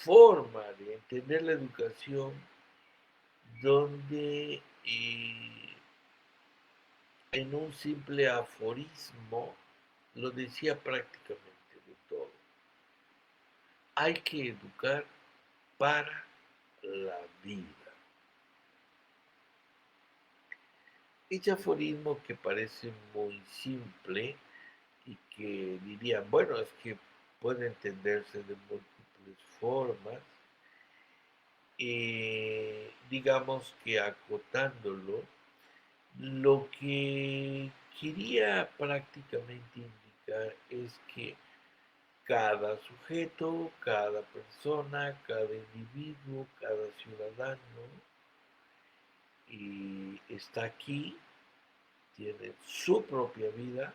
forma de entender la educación donde en un simple aforismo lo decía prácticamente de todo. Hay que educar para la vida. Ese aforismo que parece muy simple y que dirían, bueno, es que puede entenderse de múltiples formas, digamos que acotándolo, lo que quería prácticamente indicar es que cada sujeto, cada persona, cada individuo, cada ciudadano está aquí, tiene su propia vida,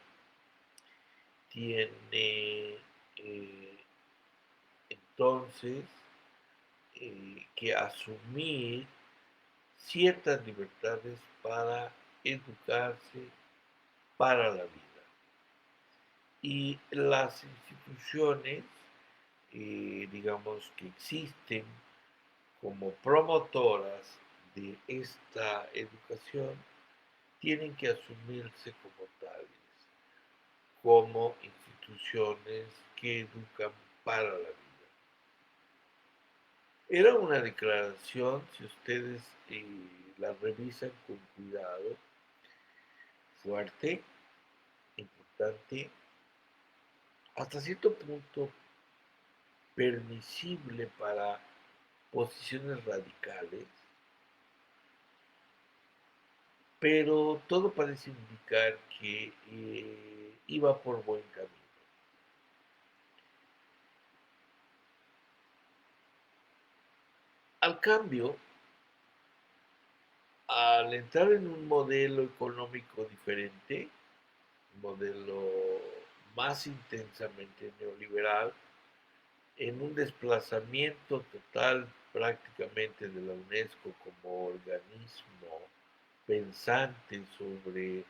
tiene entonces que asumir ciertas libertades para educarse para la vida. Y las instituciones, digamos, que existen como promotoras de esta educación, tienen que asumirse como tales, como instituciones que educan para la vida. Era una declaración, si ustedes la revisan con cuidado, fuerte, importante, hasta cierto punto permisible para posiciones radicales, pero todo parece indicar que iba por buen camino. Al cambio, al entrar en un modelo económico diferente, un modelo más intensamente neoliberal, en un desplazamiento total prácticamente de la UNESCO como organismo pensante sobre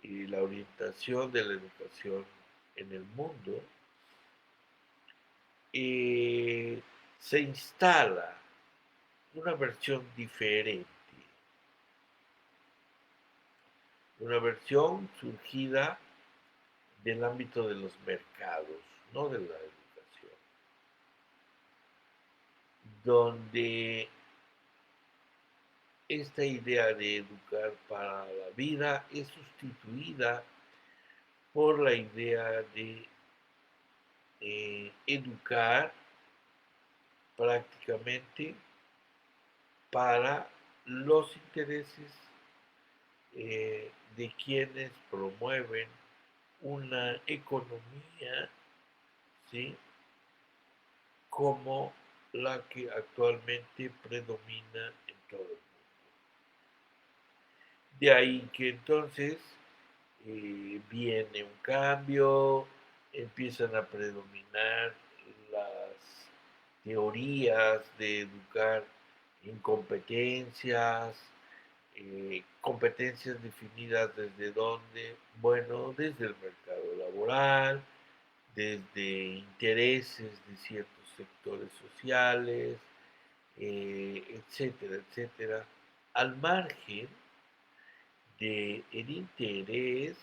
la orientación de la educación en el mundo, se instala una versión diferente, una versión surgida del ámbito de los mercados, no de la educación, donde esta idea de educar para la vida es sustituida por la idea de educar prácticamente para los intereses de quienes promueven una economía, ¿sí?, como la que actualmente predomina en todo el mundo. De ahí que entonces viene un cambio, empiezan a predominar las teorías de educar en competencias, competencias definidas desde dónde, bueno, desde el mercado laboral, desde intereses de ciertos sectores sociales, etcétera, etcétera, al margen del interés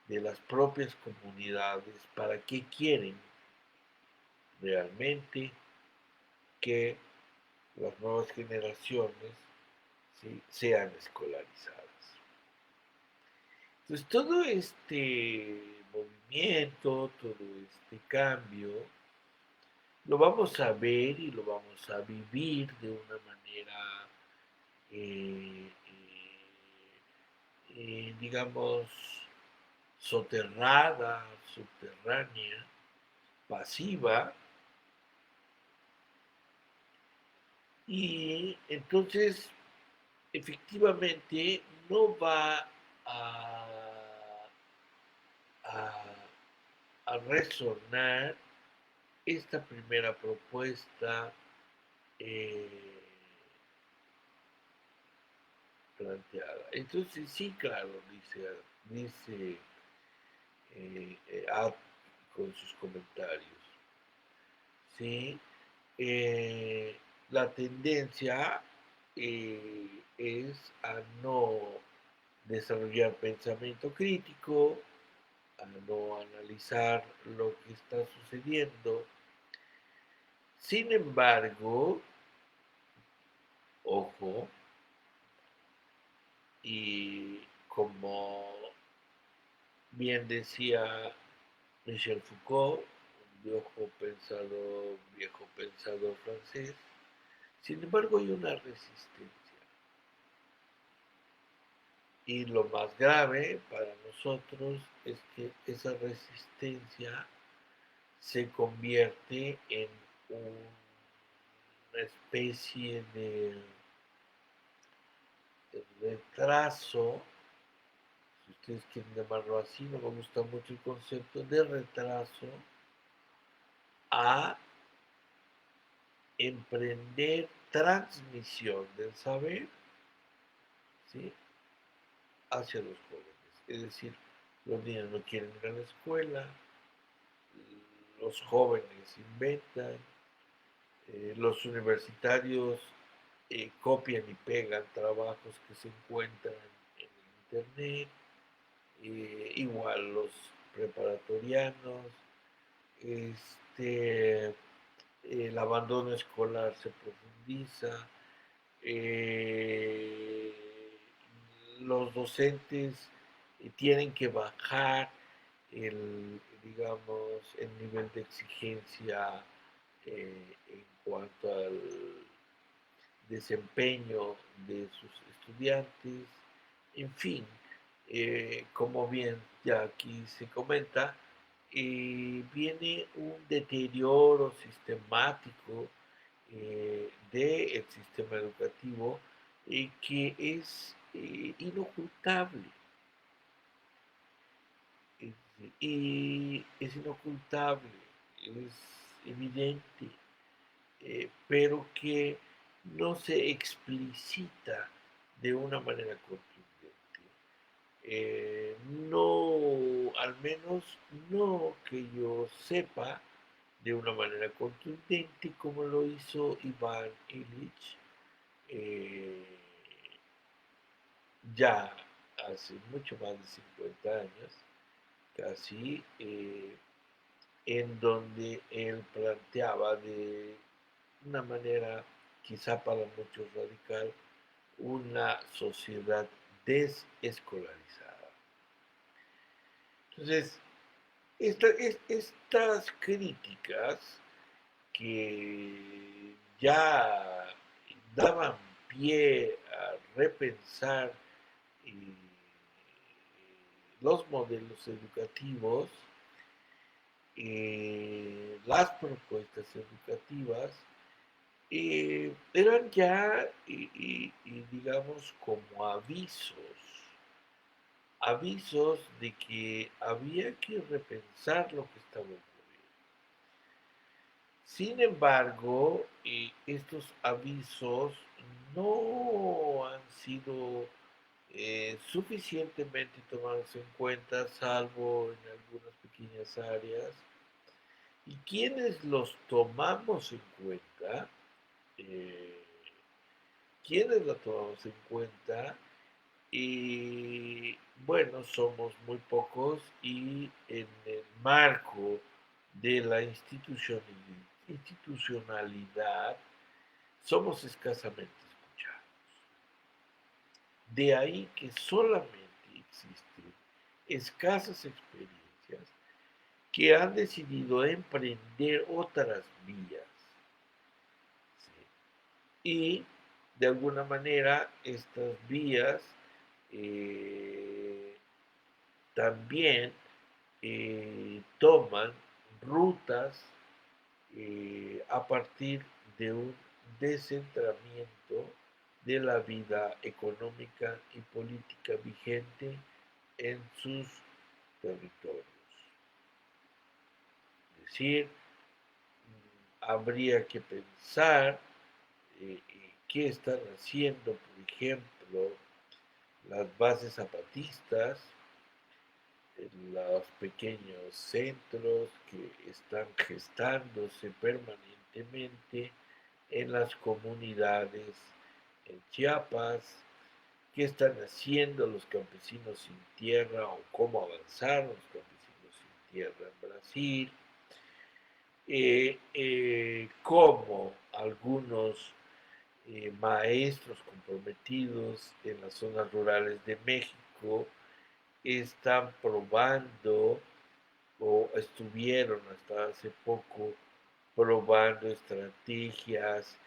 de las propias comunidades para qué quieren realmente que las nuevas generaciones, ¿sí?, sean escolarizadas. Entonces todo este movimiento, todo este cambio, lo vamos a ver y lo vamos a vivir de una manera, eh, digamos, soterrada, subterránea, pasiva, y entonces efectivamente no va a, a, a resonar esta primera propuesta eh, planteada. Entonces, sí, claro, dice Ad con sus comentarios, ¿sí? La tendencia es a no desarrollar pensamiento crítico, a no analizar lo que está sucediendo. Sin embargo, ojo, y como bien decía Michel Foucault, viejo pensador francés. Sin embargo, hay una resistencia. Y lo más grave para nosotros es que esa resistencia se convierte en una especie de retraso, si ustedes quieren llamarlo así, no me gusta mucho el concepto de retraso a emprender transmisión del saber, ¿sí?, hacia los jóvenes. Es decir, los niños no quieren ir a la escuela, los jóvenes inventan, los universitarios copian y pegan trabajos que se encuentran en internet, igual los preparatorianos, el abandono escolar se profundiza, eh, los docentes tienen que bajar digamos, el nivel de exigencia en cuanto al desempeño de sus estudiantes, en fin, como bien ya aquí se comenta, viene un deterioro sistemático del sistema educativo que es inocultable. Y es inocultable, es evidente, pero que no se explicita de una manera contundente. No, al menos no que yo sepa de una manera contundente como lo hizo Iván Illich eh, ya hace mucho más de 50 años, casi, en donde él planteaba de una manera quizá para muchos radical una sociedad desescolarizada. Entonces, estas críticas que ya daban pie a repensar los modelos educativos, las propuestas educativas, eran ya, digamos, como avisos de que había que repensar lo que estaba ocurriendo. Sin embargo, estos avisos no han sido suficientemente tomados en cuenta, salvo en algunas pequeñas áreas. Y quienes los tomamos en cuenta, eh, quienes lo tomamos en cuenta, y bueno, somos muy pocos y en el marco de la institucionalidad somos escasamente escuchados. De ahí que solamente existen escasas experiencias que han decidido emprender otras vías. ¿Sí? Y de alguna manera estas vías eh, también toman rutas a partir de un descentramiento de la vida económica y política vigente en sus territorios. Es decir, habría que pensar qué están haciendo, por ejemplo, las bases zapatistas, los pequeños centros que están gestándose permanentemente en las comunidades en Chiapas, qué están haciendo los campesinos sin tierra o cómo avanzaron los campesinos sin tierra en Brasil, cómo algunos maestros comprometidos en las zonas rurales de México están probando o estuvieron hasta hace poco probando estrategias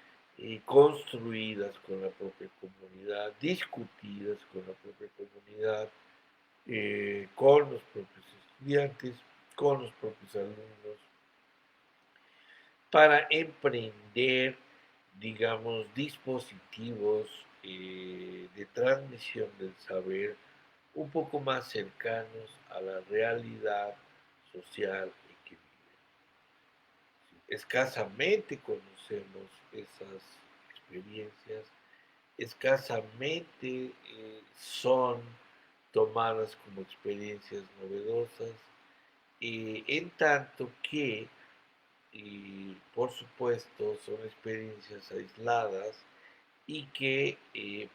construidas con la propia comunidad, discutidas con la propia comunidad, con los propios estudiantes, con los propios alumnos, para emprender, digamos, dispositivos de transmisión del saber un poco más cercanos a la realidad social en que viven. Escasamente conocemos esas experiencias, escasamente son tomadas como experiencias novedosas, en tanto que, por supuesto, son experiencias aisladas y que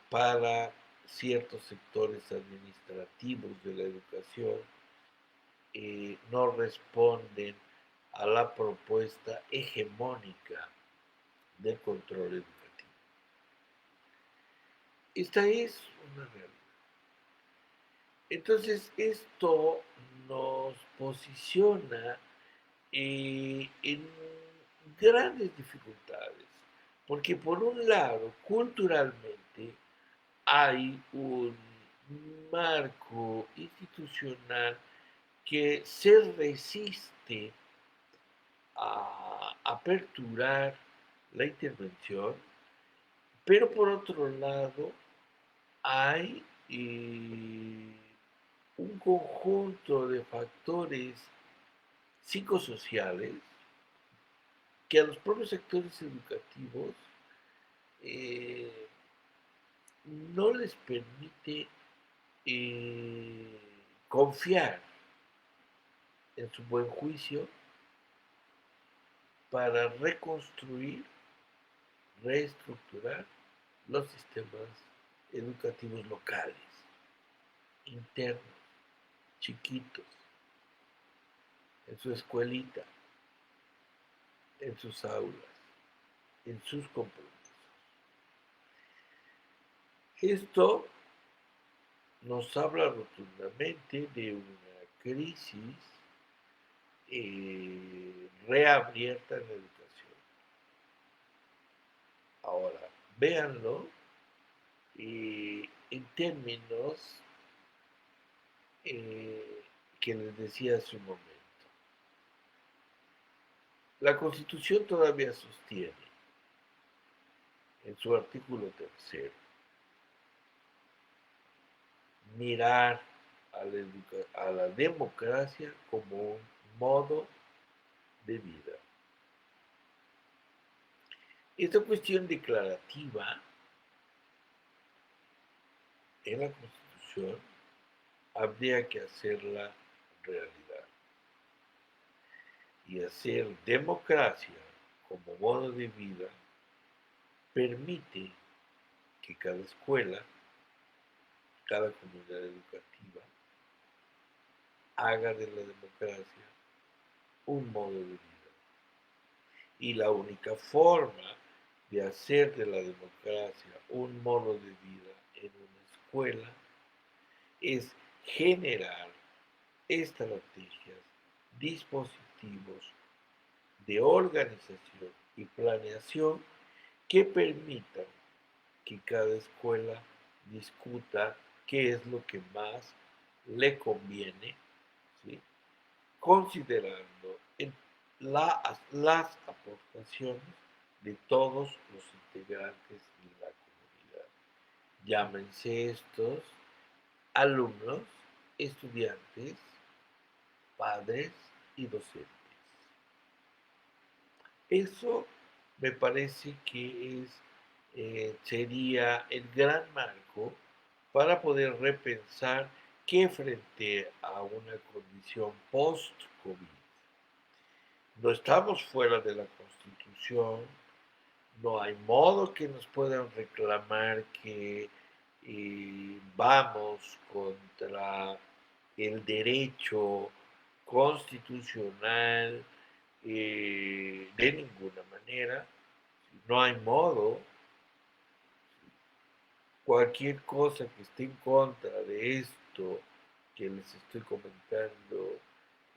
para ciertos sectores administrativos de la educación no responden a la propuesta hegemónica del control educativo. Esta es una realidad. Entonces, esto nos posiciona en grandes dificultades, porque por un lado, culturalmente, hay un marco institucional que se resiste a aperturar la intervención, pero por otro lado hay un conjunto de factores psicosociales que a los propios sectores educativos eh, no les permite confiar en su buen juicio para reconstruir, reestructurar los sistemas educativos locales, internos, chiquitos, en su escuelita, en sus aulas, en sus compromisos. Esto nos habla rotundamente de una crisis reabierta en la educación. Ahora, véanlo en términos que les decía hace un momento. La Constitución todavía sostiene en su artículo tercero mirar a la democracia como un modo de vida. Esta cuestión declarativa en la Constitución habría que hacerla realidad y hacer democracia como modo de vida permite que cada escuela, cada comunidad educativa haga de la democracia un modo de vida. Y la única forma de hacer de la democracia un modo de vida en una escuela es generar estrategias, dispositivos de organización y planeación que permitan que cada escuela discuta qué es lo que más le conviene, ¿sí? Considerando las aportaciones de todos los integrantes de la comunidad. Llámense estos alumnos, estudiantes, padres y docentes. Eso me parece que sería el gran marco para poder repensar que frente a una condición post-COVID no estamos fuera de la Constitución, no hay modo que nos puedan reclamar que vamos contra el derecho constitucional de ninguna manera, no hay modo. Cualquier cosa que esté en contra de esto que les estoy comentando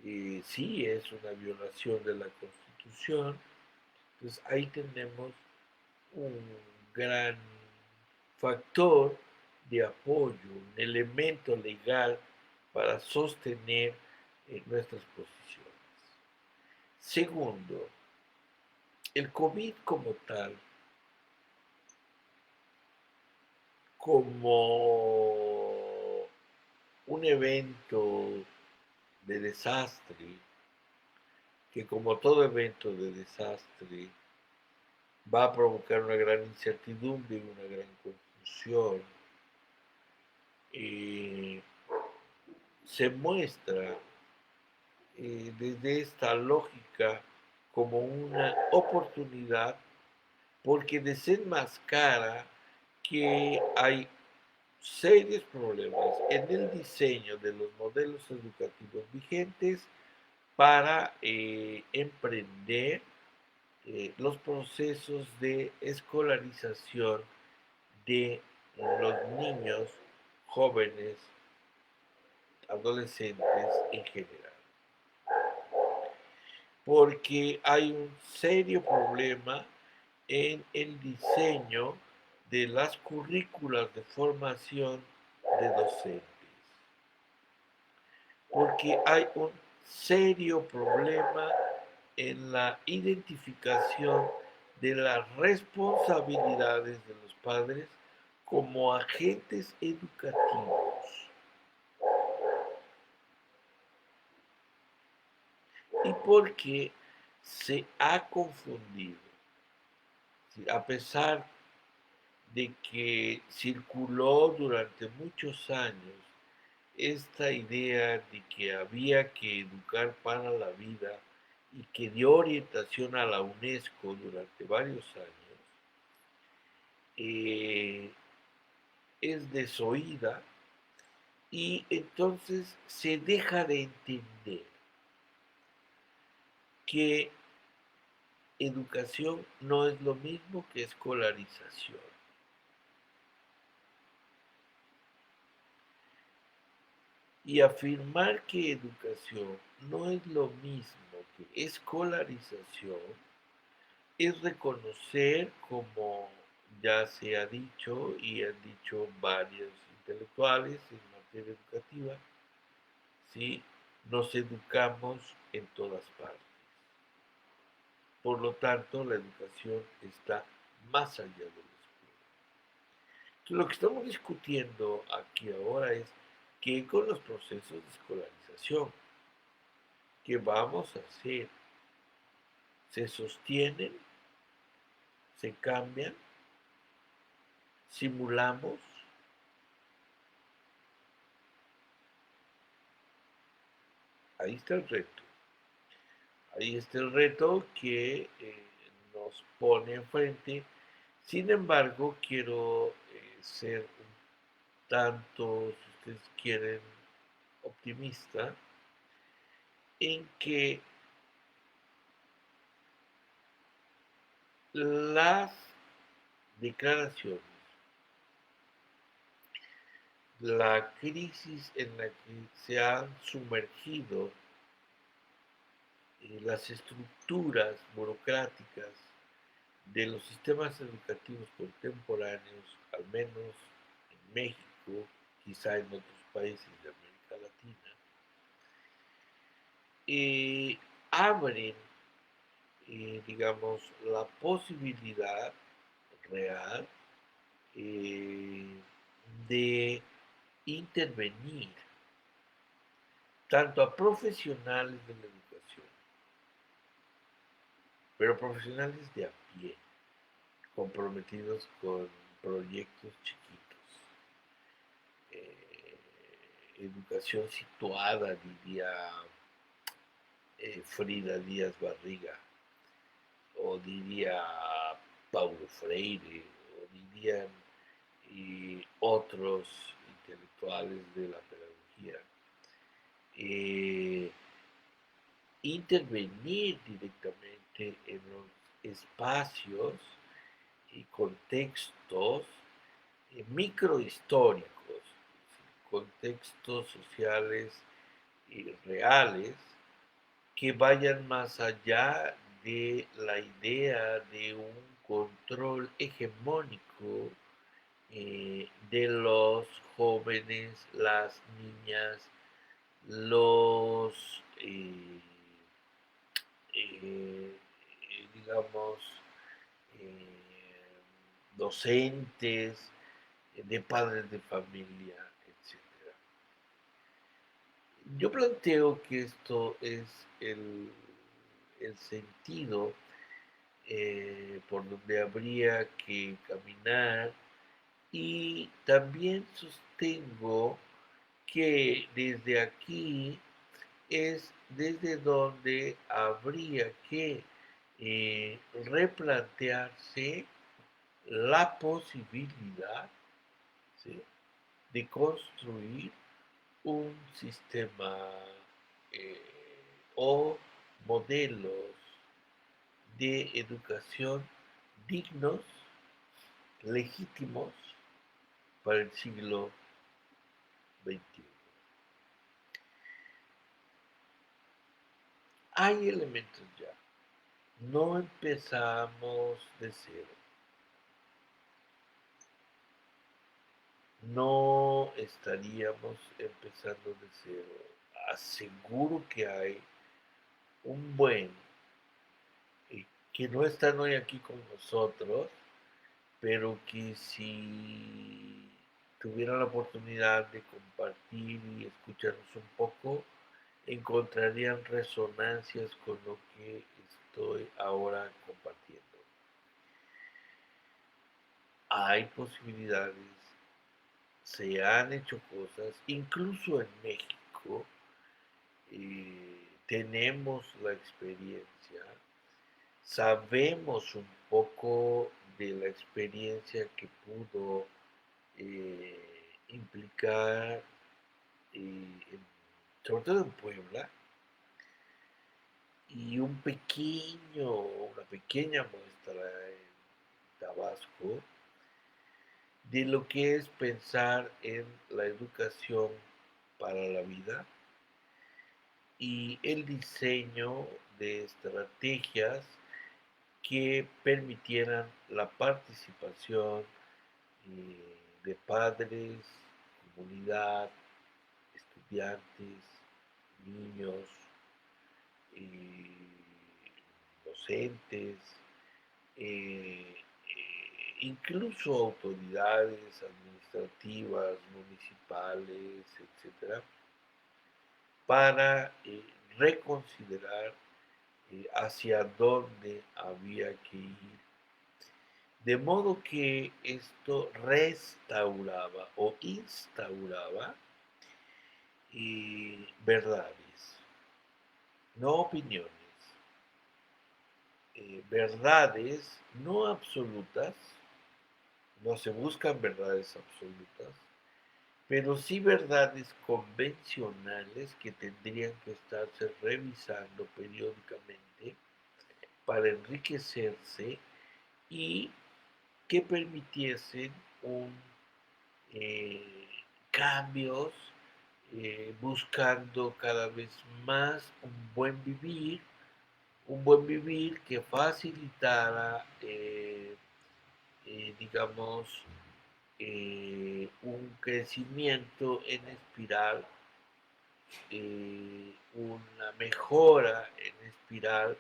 sí es una violación de la Constitución. Entonces ahí tenemos un gran factor de apoyo, un elemento legal para sostener nuestras posiciones. Segundo, el COVID como tal, como un evento de desastre, que como todo evento de desastre va a provocar una gran incertidumbre y una gran confusión, eh, se muestra desde esta lógica como una oportunidad porque desenmascara que hay serios problemas en el diseño de los modelos educativos vigentes para emprender los procesos de escolarización de los niños, jóvenes, adolescentes en general. Porque hay un serio problema en el diseño de las currículas de formación de docentes. Porque hay un serio problema en la identificación de las responsabilidades de los padres como agentes educativos. Y porque se ha confundido, a pesar de que circuló durante muchos años esta idea de que había que educar para la vida y que dio orientación a la UNESCO durante varios años, eh, es desoída y entonces se deja de entender que educación no es lo mismo que escolarización. Y afirmar que educación no es lo mismo que escolarización es reconocer, como ya se ha dicho y han dicho varios intelectuales en materia educativa, ¿sí? Nos educamos en todas partes. Por lo tanto, la educación está más allá de la escuela. Entonces, lo que estamos discutiendo aquí ahora es qué con los procesos de escolarización que vamos a hacer se sostienen, se cambian, simulamos. Ahí está el reto. Ahí está el reto que nos pone enfrente. Sin embargo, quiero ser un tanto, si ustedes quieren, optimista en que las declaraciones, la crisis en la que se han sumergido las estructuras burocráticas de los sistemas educativos contemporáneos, al menos en México, quizá en otros países de América Latina, abren, digamos, la posibilidad real eh, de intervenir tanto a profesionales de la educación, pero profesionales de a pie, comprometidos con proyectos chiquitos, eh, educación situada, diría Frida Díaz Barriga, o diría Paulo Freire, o dirían otros intelectuales de la pedagogía, eh, intervenir directamente en los espacios y contextos microhistóricos, contextos sociales y reales, que vayan más allá de la idea de un control hegemónico de los jóvenes, las niñas, los, digamos, eh, docentes, de padres de familia, etcétera. Yo planteo que esto es el sentido por donde habría que caminar y también sostengo que desde aquí es desde donde habría que replantearse la posibilidad, ¿sí?, de construir un sistema eh, o modelos de educación dignos, legítimos para el siglo XXI. Hay elementos ya. No empezamos de cero. No estaríamos empezando de cero. Aseguro que hay un buen que no están hoy aquí con nosotros, pero que si tuvieran la oportunidad de compartir y escucharnos un poco, encontrarían resonancias con lo que estoy ahora compartiendo. Hay posibilidades, se han hecho cosas, incluso en México tenemos la experiencia, sabemos un poco de la experiencia que pudo implicar, sobre todo en Puebla, y una pequeña muestra en Tabasco, de lo que es pensar en la educación para la vida y el diseño de estrategias que permitieran la participación de padres, comunidad, estudiantes, niños, docentes, eh, incluso autoridades administrativas, municipales, etcétera, para reconsiderar hacia dónde había que ir. De modo que esto restauraba o instauraba verdades, no opiniones, verdades no absolutas, no se buscan verdades absolutas, pero sí verdades convencionales que tendrían que estarse revisando periódicamente para enriquecerse y que permitiesen un, eh, cambios, buscando cada vez más un buen vivir que facilitara, digamos, un crecimiento en espiral, una mejora en espiral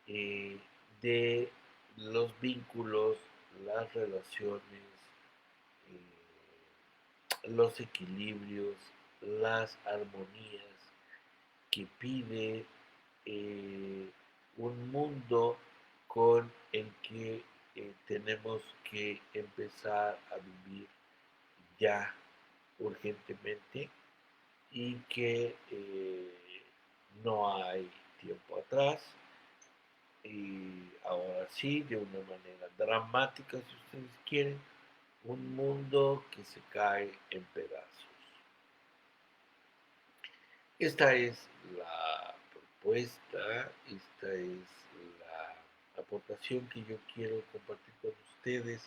eh, de los vínculos, las relaciones, los equilibrios, las armonías que pide un mundo con el que tenemos que empezar a vivir ya urgentemente y que no hay tiempo atrás y ahora sí, de una manera dramática, si ustedes quieren, un mundo que se cae en pedazos. Esta es la propuesta, esta es la aportación que yo quiero compartir con ustedes.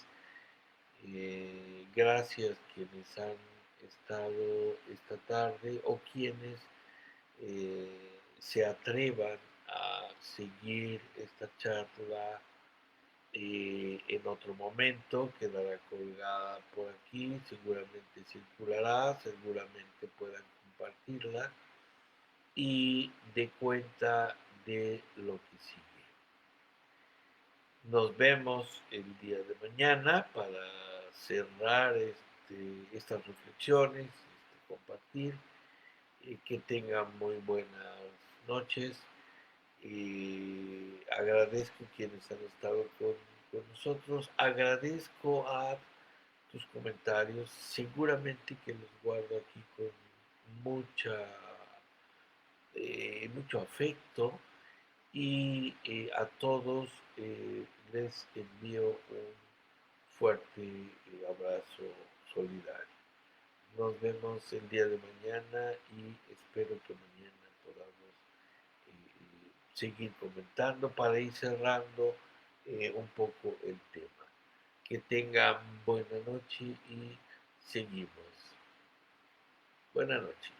Gracias quienes han estado esta tarde o quienes se atrevan a seguir esta charla en otro momento, quedará colgada por aquí, seguramente circulará, seguramente puedan compartirla y de cuenta de lo que sigue. Nos vemos el día de mañana para cerrar estas reflexiones, compartir. Que tengan muy buenas noches. Agradezco quienes han estado con nosotros. Agradezco a tus comentarios. Seguramente que los guardo aquí con mucho afecto. Y a todos les envío un fuerte abrazo solidario. Nos vemos el día de mañana y espero que mañana podamos seguir comentando para ir cerrando un poco el tema. Que tengan buena noche y seguimos. Buena noche.